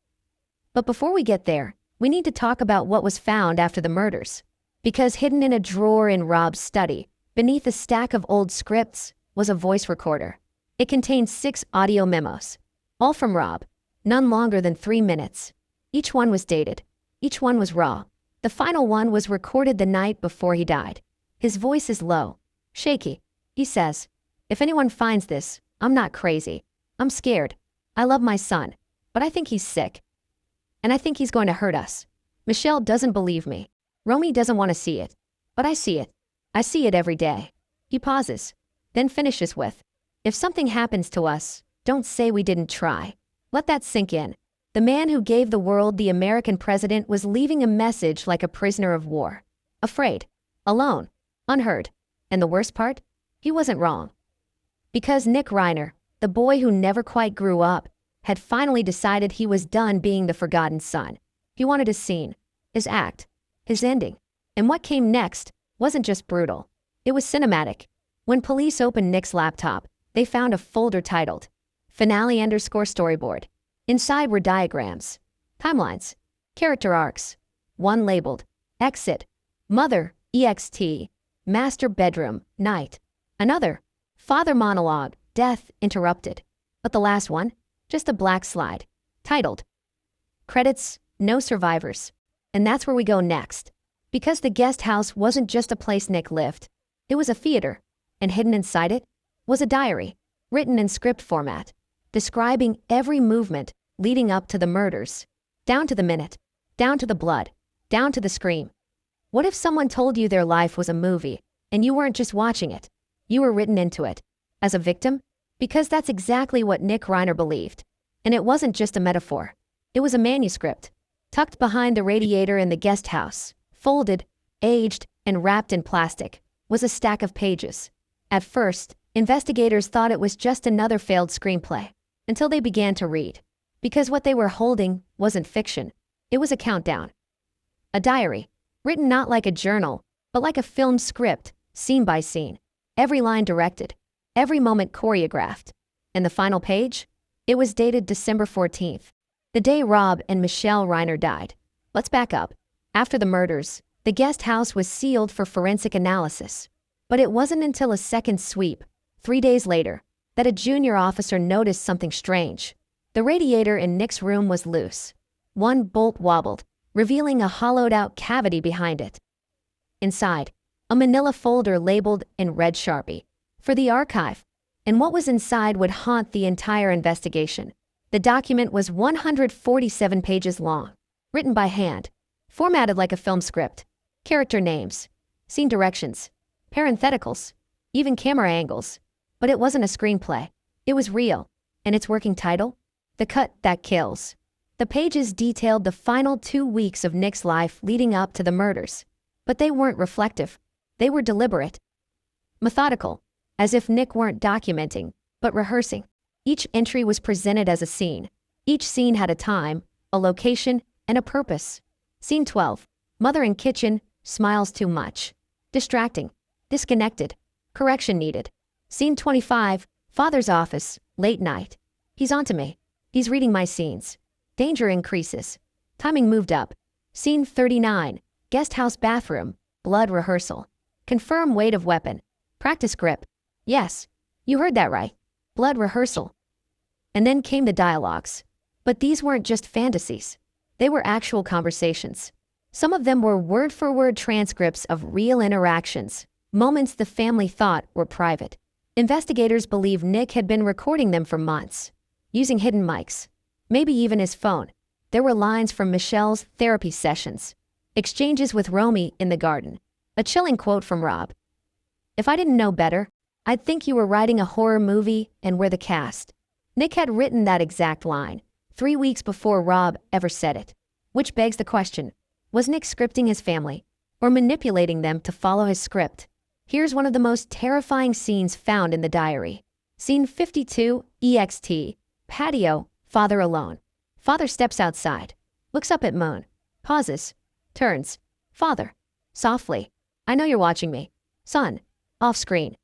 But before we get there, we need to talk about what was found after the murders. Because hidden in a drawer in Rob's study, beneath a stack of old scripts, was a voice recorder. It contained 6 audio memos, all from Rob, none longer than 3 minutes. Each one was dated. Each one was raw. The final one was recorded the night before he died. His voice is low, shaky. He says, "If anyone finds this, I'm not crazy. I'm scared. I love my son, but I think he's sick. And I think he's going to hurt us." Michelle doesn't believe me. Romy doesn't want to see it. But I see it. I see it every day. He pauses, then finishes with, "If something happens to us, don't say we didn't try." Let that sink in. The man who gave the world the American president was leaving a message like a prisoner of war. Afraid. Alone. Unheard. And the worst part? He wasn't wrong. Because Nick Reiner, the boy who never quite grew up, had finally decided he was done being the forgotten son. He wanted his scene, his act, his ending. And what came next wasn't just brutal. It was cinematic. When police opened Nick's laptop, they found a folder titled Finale_Storyboard. Inside were diagrams, timelines, character arcs. One labeled Exit, Mother, EXT, Master Bedroom, Night. Another, Father Monologue, Death Interrupted. But the last one, just a black slide, titled Credits, No Survivors. And that's where we go next. Because the guest house wasn't just a place Nick lived. It was a theater, and hidden inside it was a diary, written in script format, describing every movement leading up to the murders, down to the minute, down to the blood, down to the scream. What if someone told you their life was a movie, and you weren't just watching it? You were written into it. As a victim? Because that's exactly what Nick Reiner believed. And it wasn't just a metaphor. It was a manuscript, tucked behind the radiator in the guest house, folded, aged, and wrapped in plastic, was a stack of pages. At first, investigators thought it was just another failed screenplay, until they began to read. Because what they were holding wasn't fiction. It was a countdown. A diary, written not like a journal, but like a film script, scene by scene. Every line directed, every moment choreographed. And the final page? It was dated December 14th, the day Rob and Michelle Reiner died. Let's back up. After the murders, the guest house was sealed for forensic analysis. But it wasn't until a second sweep, 3 days later, that a junior officer noticed something strange. The radiator in Nick's room was loose. One bolt wobbled, revealing a hollowed-out cavity behind it. Inside, a manila folder labeled in red Sharpie, for the archive. And what was inside would haunt the entire investigation. The document was 147 pages long, written by hand, formatted like a film script. Character names, scene directions, parentheticals, even camera angles. But it wasn't a screenplay. It was real. And its working title? The Cut That Kills. The pages detailed the final 2 weeks of Nick's life leading up to the murders. But they weren't reflective. They were deliberate. Methodical. As if Nick weren't documenting, but rehearsing. Each entry was presented as a scene. Each scene had a time, a location, and a purpose. Scene 12. Mother in kitchen, smiles too much. Distracting. Disconnected. Correction needed. Scene 25. Father's office, late night. He's onto me. He's reading my scenes. Danger increases. Timing moved up. Scene 39. Guest house bathroom, blood rehearsal. Confirm weight of weapon. Practice grip. Yes, you heard that right. Blood rehearsal. And then came the dialogues. But these weren't just fantasies. They were actual conversations. Some of them were word-for-word transcripts of real interactions, moments the family thought were private. Investigators believe Nick had been recording them for months. using hidden mics, maybe even his phone. There were lines from Michelle's therapy sessions, exchanges with Romy in the garden. A chilling quote from Rob. "If I didn't know better, I'd think you were writing a horror movie and we're the cast." Nick had written that exact line 3 weeks before Rob ever said it. Which begs the question, was Nick scripting his family or manipulating them to follow his script? Here's one of the most terrifying scenes found in the diary. Scene 52, EXT, patio, father alone. Father steps outside, looks up at Moon, pauses, turns. "Father." Softly. "I know you're watching me. Son." Off screen.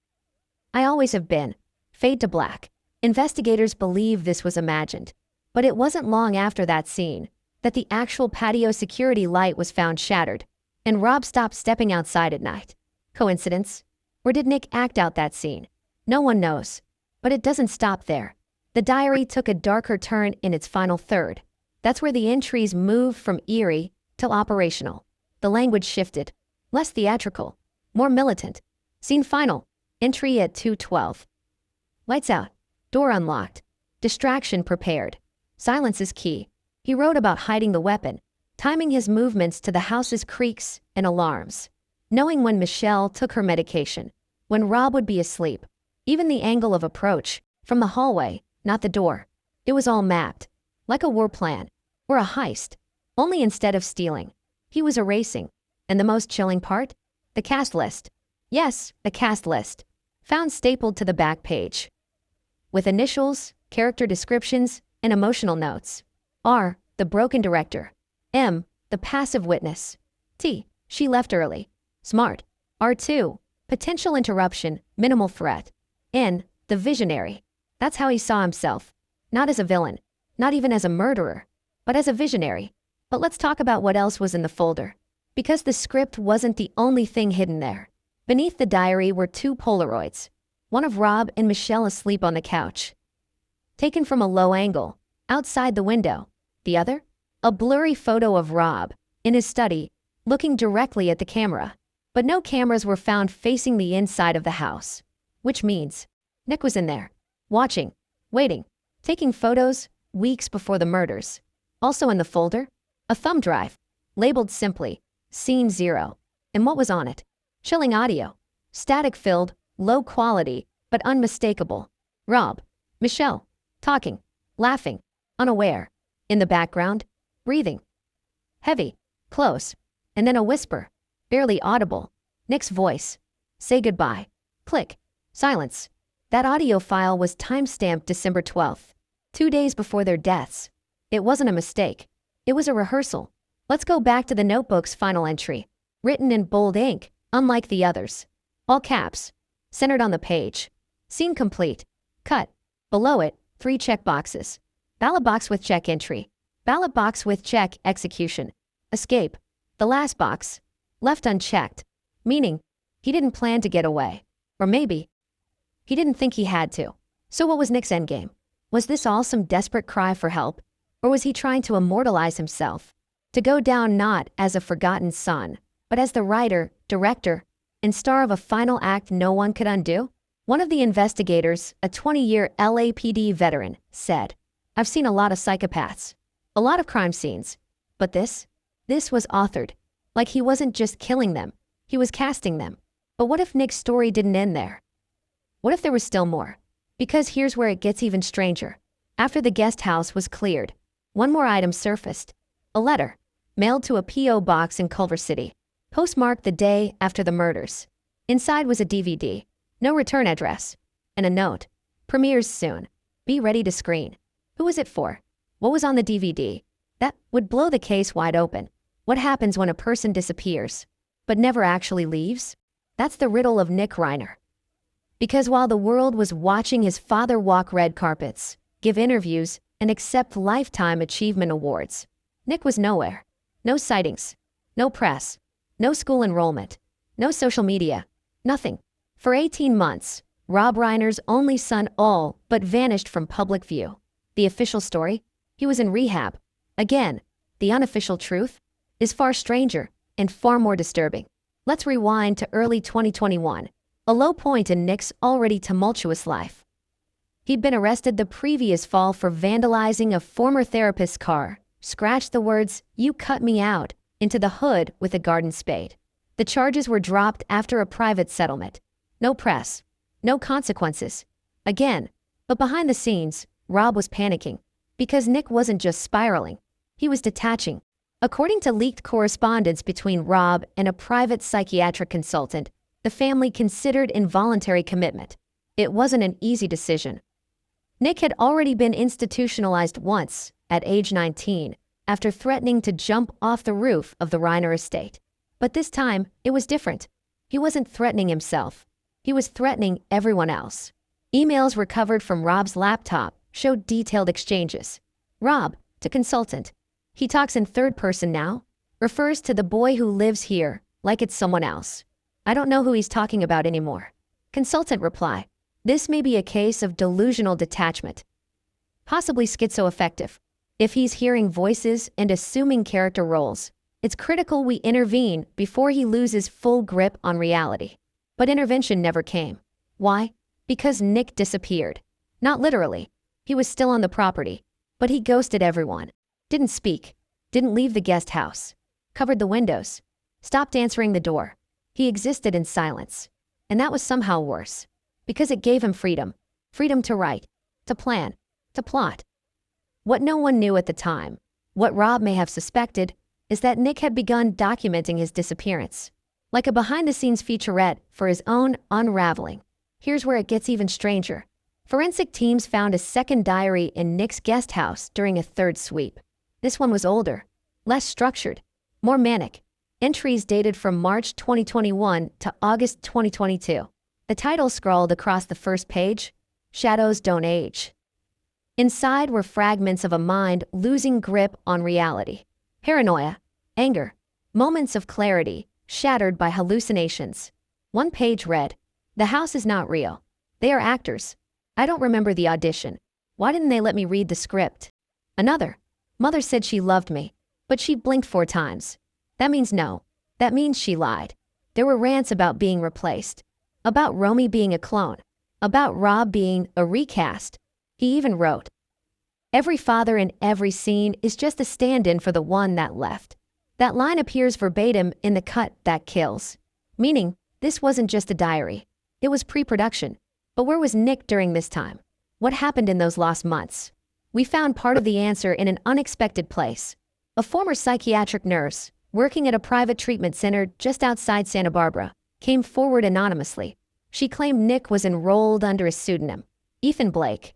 "I always have been." Fade to black. Investigators believe this was imagined, but it wasn't long after that scene that the actual patio security light was found shattered, and Rob stopped stepping outside at night. Coincidence? Or did Nick act out that scene? No one knows. But it doesn't stop there. The diary took a darker turn in its final third. That's where the entries moved from eerie till operational. The language shifted. Less theatrical. More militant. Scene final. Entry at 2:12. Lights out. Door unlocked. Distraction prepared. Silence is key. He wrote about hiding the weapon, timing his movements to the house's creaks and alarms, knowing when Michelle took her medication, when Rob would be asleep, even the angle of approach, from the hallway, not the door. It was all mapped, like a war plan, or a heist, only instead of stealing, he was erasing. And the most chilling part? The cast list. Yes, a cast list, found stapled to the back page, with initials, character descriptions, and emotional notes. R, the broken director. M, the passive witness. T, she left early. Smart. R2, potential interruption, minimal threat. N, the visionary. That's how he saw himself. Not as a villain, not even as a murderer, but as a visionary. But let's talk about what else was in the folder. Because the script wasn't the only thing hidden there. Beneath the diary were 2 Polaroids. One of Rob and Michelle asleep on the couch, taken from a low angle, outside the window. The other? A blurry photo of Rob, in his study, looking directly at the camera. But no cameras were found facing the inside of the house. Which means Nick was in there, watching, waiting, taking photos weeks before the murders. Also in the folder, a thumb drive, labeled simply, Scene 0. And what was on it? Chilling audio. Static-filled, low quality, but unmistakable. Rob, Michelle, talking, laughing, unaware. In the background, breathing. Heavy, close, and then a whisper, barely audible. Nick's voice. "Say goodbye." Click. Silence. That audio file was timestamped December 12th, 2 days before their deaths. It wasn't a mistake. It was a rehearsal. Let's go back to the notebook's final entry. Written in bold ink, unlike the others. All caps. Centered on the page. Scene complete. Cut. Below it, 3 check boxes. Ballot box with check entry. Ballot box with check execution. Escape. The last box. Left unchecked. Meaning, he didn't plan to get away. Or maybe, he didn't think he had to. So what was Nick's endgame? Was this all some desperate cry for help? Or was he trying to immortalize himself? To go down not as a forgotten son, but as the writer, director, and star of a final act no one could undo? One of the investigators, a 20-year LAPD veteran, said, "I've seen a lot of psychopaths, a lot of crime scenes, but this was authored. Like he wasn't just killing them, he was casting them." But what if Nick's story didn't end there? What if there was still more? Because here's where it gets even stranger. After the guest house was cleared, one more item surfaced. A letter, mailed to a P.O. box in Culver City, postmarked the day after the murders. Inside was a DVD, no return address, and a note. "Premieres soon. Be ready to screen." Who was it for? What was on the DVD? That would blow the case wide open. What happens when a person disappears, but never actually leaves? That's the riddle of Nick Reiner. Because while the world was watching his father walk red carpets, give interviews, and accept lifetime achievement awards, Nick was nowhere. No sightings, no press, no school enrollment, no social media, nothing. For 18 months, Rob Reiner's only son all but vanished from public view. The official story? He was in rehab. Again, the unofficial truth is far stranger and far more disturbing. Let's rewind to early 2021, a low point in Nick's already tumultuous life. He'd been arrested the previous fall for vandalizing a former therapist's car, scratched the words, "You cut me out," into the hood with a garden spade. The charges were dropped after a private settlement. No press. No consequences. Again. But behind the scenes, Rob was panicking. Because Nick wasn't just spiraling. He was detaching. According to leaked correspondence between Rob and a private psychiatric consultant, the family considered involuntary commitment. It wasn't an easy decision. Nick had already been institutionalized once, at age 19, after threatening to jump off the roof of the Reiner estate. But this time, it was different. He wasn't threatening himself. He was threatening everyone else. Emails recovered from Rob's laptop showed detailed exchanges. Rob, to consultant. He talks in third person now, refers to the boy who lives here like it's someone else. I don't know who he's talking about anymore. Consultant reply. This may be a case of delusional detachment. Possibly schizoaffective. If he's hearing voices and assuming character roles, it's critical we intervene before he loses full grip on reality. But intervention never came. Why? Because Nick disappeared. Not literally. He was still on the property. But he ghosted everyone. Didn't speak. Didn't leave the guest house. Covered the windows. Stopped answering the door. He existed in silence. And that was somehow worse. Because it gave him freedom. Freedom to write. To plan. To plot. What no one knew at the time, what Rob may have suspected, is that Nick had begun documenting his disappearance. Like a behind-the-scenes featurette for his own unraveling. Here's where it gets even stranger. Forensic teams found a second diary in Nick's guest house during a third sweep. This one was older, less structured, more manic. Entries dated from March 2021 to August 2022. The title scrawled across the first page, "Shadows Don't Age." Inside were fragments of a mind losing grip on reality. Paranoia, anger, moments of clarity, shattered by hallucinations. One page read, "The house is not real. They are actors. I don't remember the audition. Why didn't they let me read the script?" Another, "Mother said she loved me, but she blinked 4 times. That means no. That means she lied." There were rants about being replaced. About Romy being a clone. About Rob being a recast. He even wrote, "Every father in every scene is just a stand-in for the one that left." That line appears verbatim in the cut that kills. Meaning, this wasn't just a diary. It was pre-production. But where was Nick during this time? What happened in those lost months? We found part of the answer in an unexpected place. A former psychiatric nurse, working at a private treatment center just outside Santa Barbara, came forward anonymously. She claimed Nick was enrolled under a pseudonym, Ethan Blake.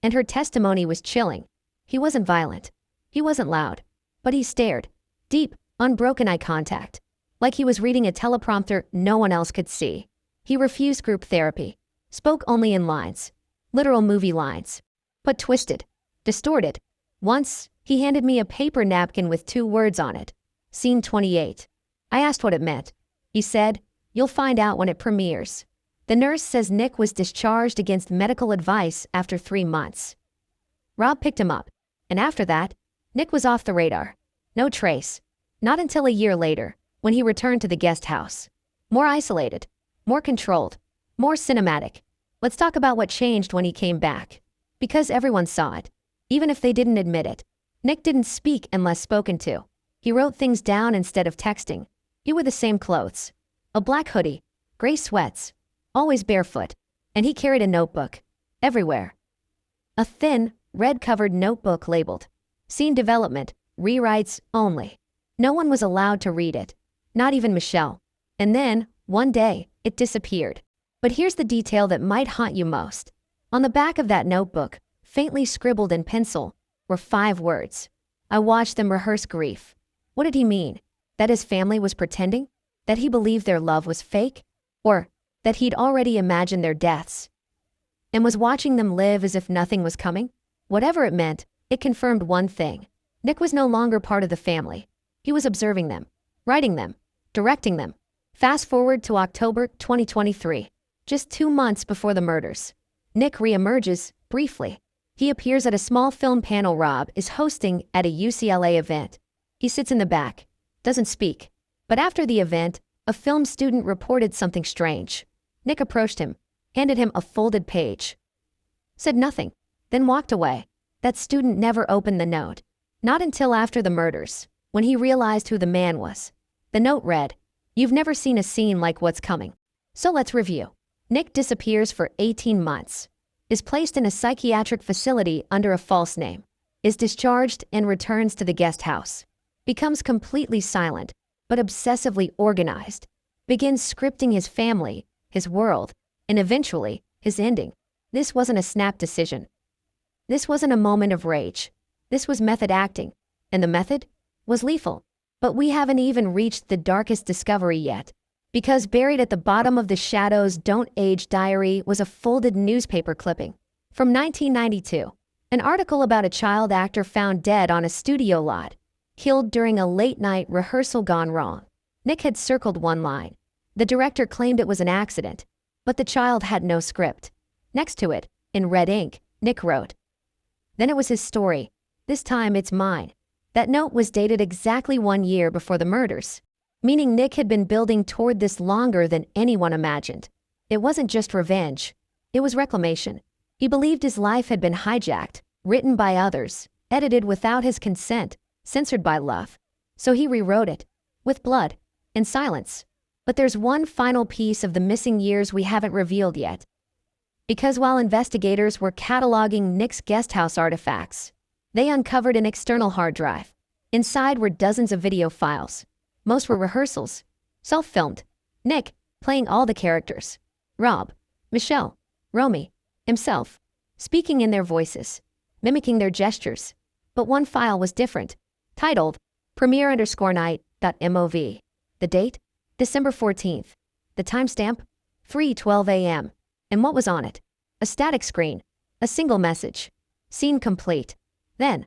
And her testimony was chilling. He wasn't violent. He wasn't loud. But he stared. Deep, unbroken eye contact. Like he was reading a teleprompter no one else could see. He refused group therapy. Spoke only in lines. Literal movie lines. But twisted. Distorted. Once, he handed me a paper napkin with 2 words on it. Scene 28. I asked what it meant. He said, "You'll find out when it premieres." The nurse says Nick was discharged against medical advice after 3 months. Rob picked him up, and after that, Nick was off the radar. No trace. Not until a year later, when he returned to the guest house. More isolated, more controlled, more cinematic. Let's talk about what changed when he came back. Because everyone saw it, even if they didn't admit it. Nick didn't speak unless spoken to. He wrote things down instead of texting. He wore the same clothes. A black hoodie, gray sweats, always barefoot, and he carried a notebook. Everywhere. A thin, red-covered notebook labeled, "Scene Development, Rewrites Only." No one was allowed to read it. Not even Michelle. And then, one day, it disappeared. But here's the detail that might haunt you most. On the back of that notebook, faintly scribbled in pencil, were 5 words. I watched them rehearse grief. What did he mean? That his family was pretending? That he believed their love was fake? Or that he'd already imagined their deaths and was watching them live as if nothing was coming? Whatever it meant, it confirmed one thing. Nick was no longer part of the family. He was observing them, writing them, directing them. Fast forward to October 2023, just 2 months before the murders. Nick reemerges, briefly. He appears at a small film panel Rob is hosting at a UCLA event. He sits in the back, doesn't speak. But after the event, a film student reported something strange. Nick approached him, handed him a folded page. said nothing, then walked away. That student never opened the note. Not until after the murders, when he realized who the man was. The note read, "You've never seen a scene like what's coming. So let's review." Nick disappears for 18 months, is placed in a psychiatric facility under a false name, is discharged and returns to the guest house, becomes completely silent, but obsessively organized, begins scripting his family, his world, and eventually, his ending. This wasn't a snap decision. This wasn't a moment of rage. This was method acting, and the method was lethal. But we haven't even reached the darkest discovery yet, because buried at the bottom of the Shadows Don't Age diary was a folded newspaper clipping from 1992, an article about a child actor found dead on a studio lot, killed during a late-night rehearsal gone wrong. Nick had circled one line. The director claimed it was an accident, but the child had no script. Next to it, in red ink, Nick wrote. Then it was his story. This time it's mine. That note was dated exactly 1 year before the murders, meaning Nick had been building toward this longer than anyone imagined. It wasn't just revenge. It was reclamation. He believed his life had been hijacked, written by others, edited without his consent, censored by love. So he rewrote it, with blood and silence. But there's one final piece of the missing years we haven't revealed yet. Because while investigators were cataloging Nick's guesthouse artifacts, they uncovered an external hard drive. Inside were dozens of video files. Most were rehearsals, self-filmed. Nick, playing all the characters. Rob, Michelle, Romy, himself, speaking in their voices, mimicking their gestures. But one file was different, titled premiere_night.mov. The date? December 14th. The timestamp? 3:12 a.m. And what was on it? A static screen. A single message. Scene complete. Then,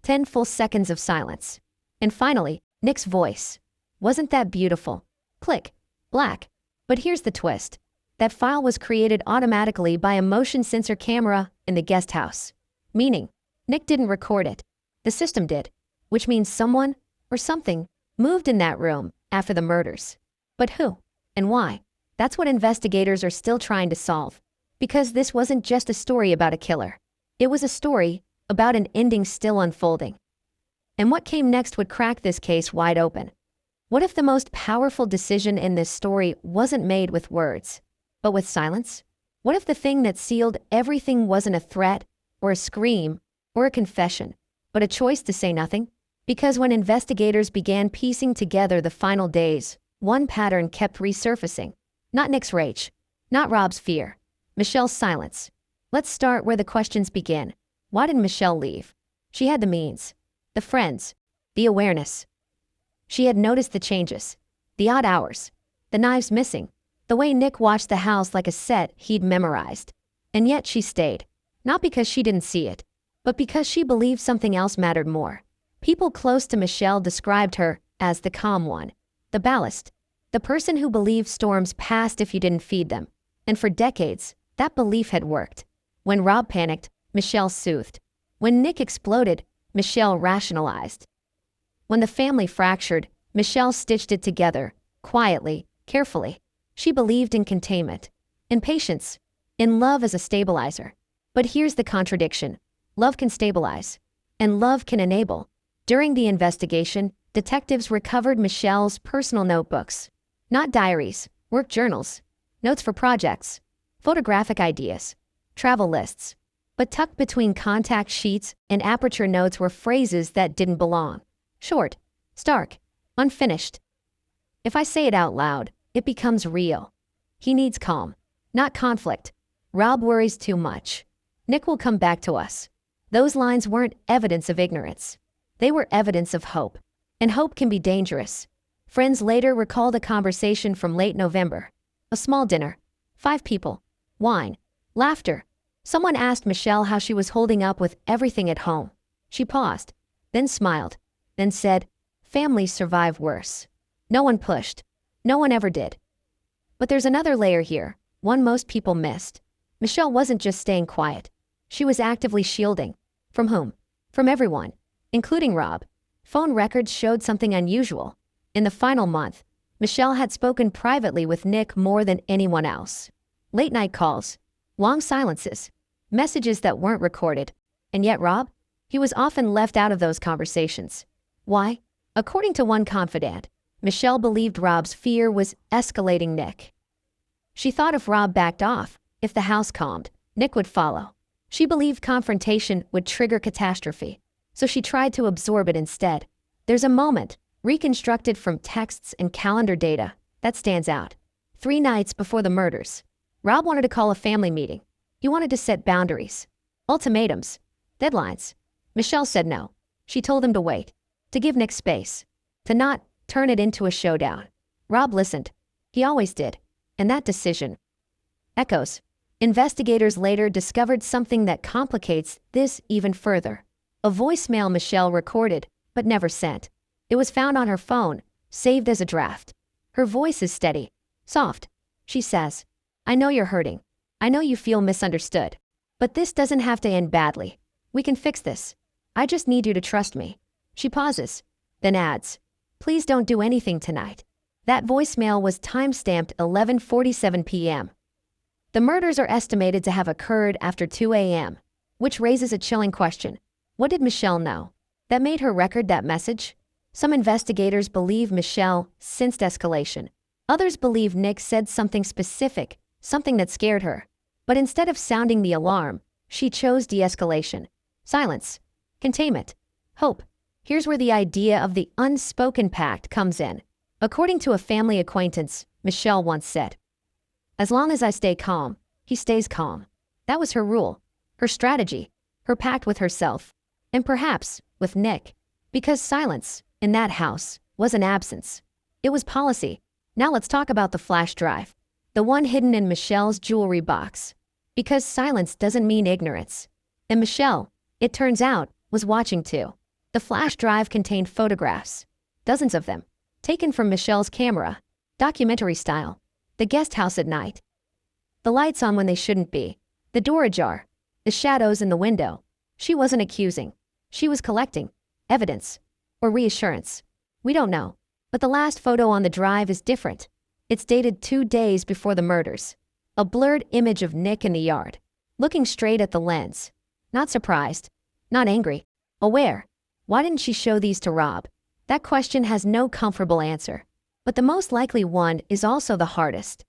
10 full seconds of silence. And finally, Nick's voice. Wasn't that beautiful? Click. Black. But here's the twist. That file was created automatically by a motion sensor camera in the guest house. Meaning, Nick didn't record it. The system did. Which means someone, or something, moved in that room after the murders. But who? And why? That's what investigators are still trying to solve. Because this wasn't just a story about a killer. It was a story about an ending still unfolding. And what came next would crack this case wide open. What if the most powerful decision in this story wasn't made with words, but with silence? What if the thing that sealed everything wasn't a threat, or a scream, or a confession, but a choice to say nothing? Because when investigators began piecing together the final days, one pattern kept resurfacing. Not Nick's rage, not Rob's fear, Michelle's silence. Let's start where the questions begin. Why did Michelle leave? She had the means, the friends, the awareness. She had noticed the changes, the odd hours, the knives missing, the way Nick watched the house like a set he'd memorized. And yet she stayed, not because she didn't see it, but because she believed something else mattered more. People close to Michelle described her as the calm one, the ballast, the person who believed storms passed if you didn't feed them. And for decades, that belief had worked. When Rob panicked, Michelle soothed. When Nick exploded, Michelle rationalized. When the family fractured, Michelle stitched it together, quietly, carefully. She believed in containment, in patience, in love as a stabilizer. But here's the contradiction. Love can stabilize, and love can enable. During the investigation, detectives recovered Michelle's personal notebooks. Not diaries, work journals, notes for projects, photographic ideas, travel lists. But tucked between contact sheets and aperture notes were phrases that didn't belong. Short, stark, unfinished. If I say it out loud, it becomes real. He needs calm, not conflict. Rob worries too much. Nick will come back to us. Those lines weren't evidence of ignorance. They were evidence of hope. And hope can be dangerous. Friends later recalled a conversation from late November. A small dinner. 5 people. Wine. Laughter. Someone asked Michelle how she was holding up with everything at home. She paused, then smiled, then said, "Families survive worse." No one pushed. No one ever did. But there's another layer here, one most people missed. Michelle wasn't just staying quiet. She was actively shielding. From whom? From everyone, including Rob. Phone records showed something unusual. In the final month, Michelle had spoken privately with Nick more than anyone else. Late-night calls, long silences, messages that weren't recorded. And yet Rob? He was often left out of those conversations. Why? According to one confidant, Michelle believed Rob's fear was escalating Nick. She thought if Rob backed off, if the house calmed, Nick would follow. She believed confrontation would trigger catastrophe, so she tried to absorb it instead. There's a moment, reconstructed from texts and calendar data, that stands out. 3 nights before the murders, Rob wanted to call a family meeting. He wanted to set boundaries, ultimatums, deadlines. Michelle said no. She told him to wait, to give Nick space, to not turn it into a showdown. Rob listened. He always did. And that decision echoes. Investigators later discovered something that complicates this even further. A voicemail Michelle recorded, but never sent. It was found on her phone, saved as a draft. Her voice is steady, soft. She says, "I know you're hurting. I know you feel misunderstood. But this doesn't have to end badly. We can fix this. I just need you to trust me." She pauses, then adds, "Please don't do anything tonight." That voicemail was time-stamped 11:47 p.m. The murders are estimated to have occurred after 2 a.m., which raises a chilling question. What did Michelle know that made her record that message? Some investigators believe Michelle sensed escalation. Others believe Nick said something specific, something that scared her. But instead of sounding the alarm, she chose de-escalation, silence, containment, hope. Here's where the idea of the unspoken pact comes in. According to a family acquaintance, Michelle once said, "As long as I stay calm, he stays calm." That was her rule, her strategy, her pact with herself, and perhaps with Nick. Because silence, in that house, was an absence. It was policy. Now let's talk about the flash drive, the one hidden in Michelle's jewelry box. Because silence doesn't mean ignorance. And Michelle, it turns out, was watching too. The flash drive contained photographs, dozens of them, taken from Michelle's camera, documentary style. The guest house at night. The lights on when they shouldn't be. The door ajar. The shadows in the window. She wasn't accusing. She was collecting evidence or reassurance. We don't know. But the last photo on the drive is different. It's dated 2 days before the murders. A blurred image of Nick in the yard, looking straight at the lens. Not surprised. Not angry. Aware. Why didn't she show these to Rob? That question has no comfortable answer. But the most likely one is also the hardest.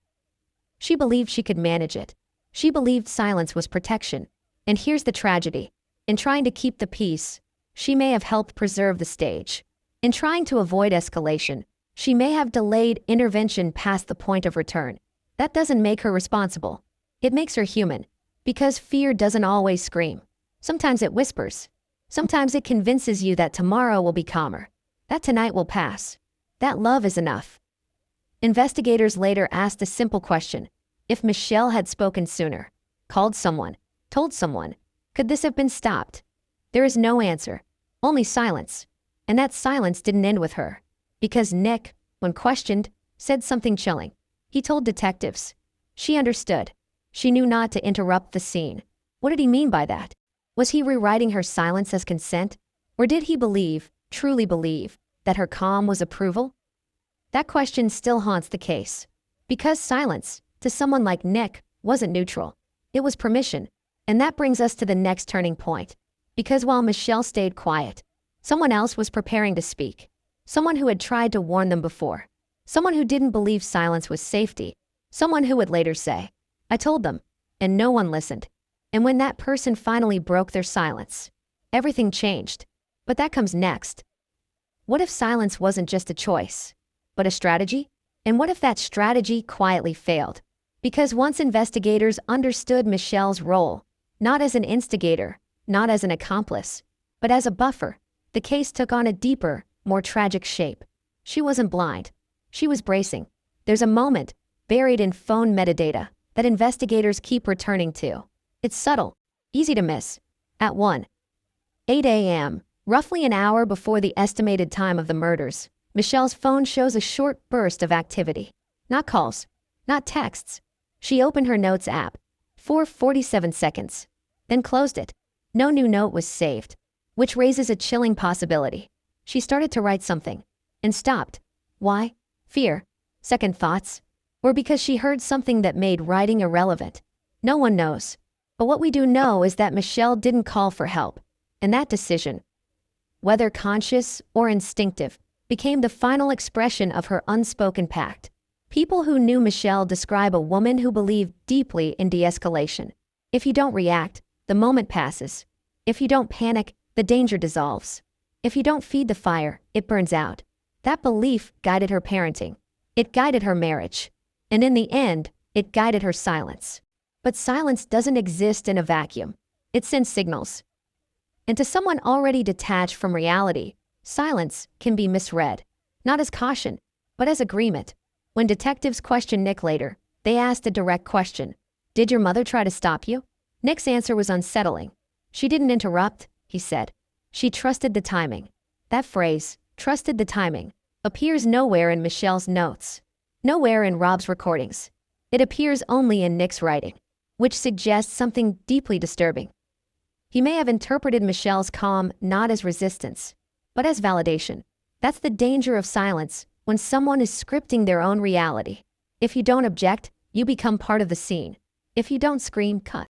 She believed she could manage it. She believed silence was protection. And here's the tragedy. In trying to keep the peace, she may have helped preserve the stage. In trying to avoid escalation, she may have delayed intervention past the point of return. That doesn't make her responsible. It makes her human. Because fear doesn't always scream. Sometimes it whispers. Sometimes it convinces you that tomorrow will be calmer. That tonight will pass. That love is enough. Investigators later asked a simple question. If Michelle had spoken sooner, called someone, told someone, could this have been stopped? There is no answer, only silence. And that silence didn't end with her. Because Nick, when questioned, said something chilling. He told detectives. She understood. She knew not to interrupt the scene. What did he mean by that? Was he rewriting her silence as consent? Or did he believe, truly believe, that her calm was approval? That question still haunts the case. Because silence, to someone like Nick, wasn't neutral. It was permission. And that brings us to the next turning point. Because while Michelle stayed quiet, someone else was preparing to speak. Someone who had tried to warn them before. Someone who didn't believe silence was safety. Someone who would later say, "I told them," and no one listened. And when that person finally broke their silence, everything changed. But that comes next. What if silence wasn't just a choice, but a strategy? And what if that strategy quietly failed? Because once investigators understood Michelle's role, not as an instigator, not as an accomplice, but as a buffer, the case took on a deeper, more tragic shape. She wasn't blind. She was bracing. There's a moment, buried in phone metadata, that investigators keep returning to. It's subtle, easy to miss. At 1:08 a.m., roughly an hour before the estimated time of the murders, Michelle's phone shows a short burst of activity. Not calls, not texts. She opened her notes app, 4:47 seconds, then closed it. No new note was saved, which raises a chilling possibility. She started to write something, and stopped. Why? Fear? Second thoughts? Or because she heard something that made writing irrelevant? No one knows. But what we do know is that Michelle didn't call for help, and that decision, whether conscious or instinctive, became the final expression of her unspoken pact. People who knew Michelle describe a woman who believed deeply in de-escalation. If you don't react, the moment passes. If you don't panic, the danger dissolves. If you don't feed the fire, it burns out. That belief guided her parenting. It guided her marriage. And in the end, it guided her silence. But silence doesn't exist in a vacuum. It sends signals. And to someone already detached from reality, silence can be misread. Not as caution, but as agreement. When detectives questioned Nick later, they asked a direct question. Did your mother try to stop you? Nick's answer was unsettling. She didn't interrupt, he said. She trusted the timing. That phrase, trusted the timing, appears nowhere in Michelle's notes. Nowhere in Rob's recordings. It appears only in Nick's writing, which suggests something deeply disturbing. He may have interpreted Michelle's calm not as resistance, but as validation. That's the danger of silence when someone is scripting their own reality. If you don't object, you become part of the scene. If you don't scream, cut.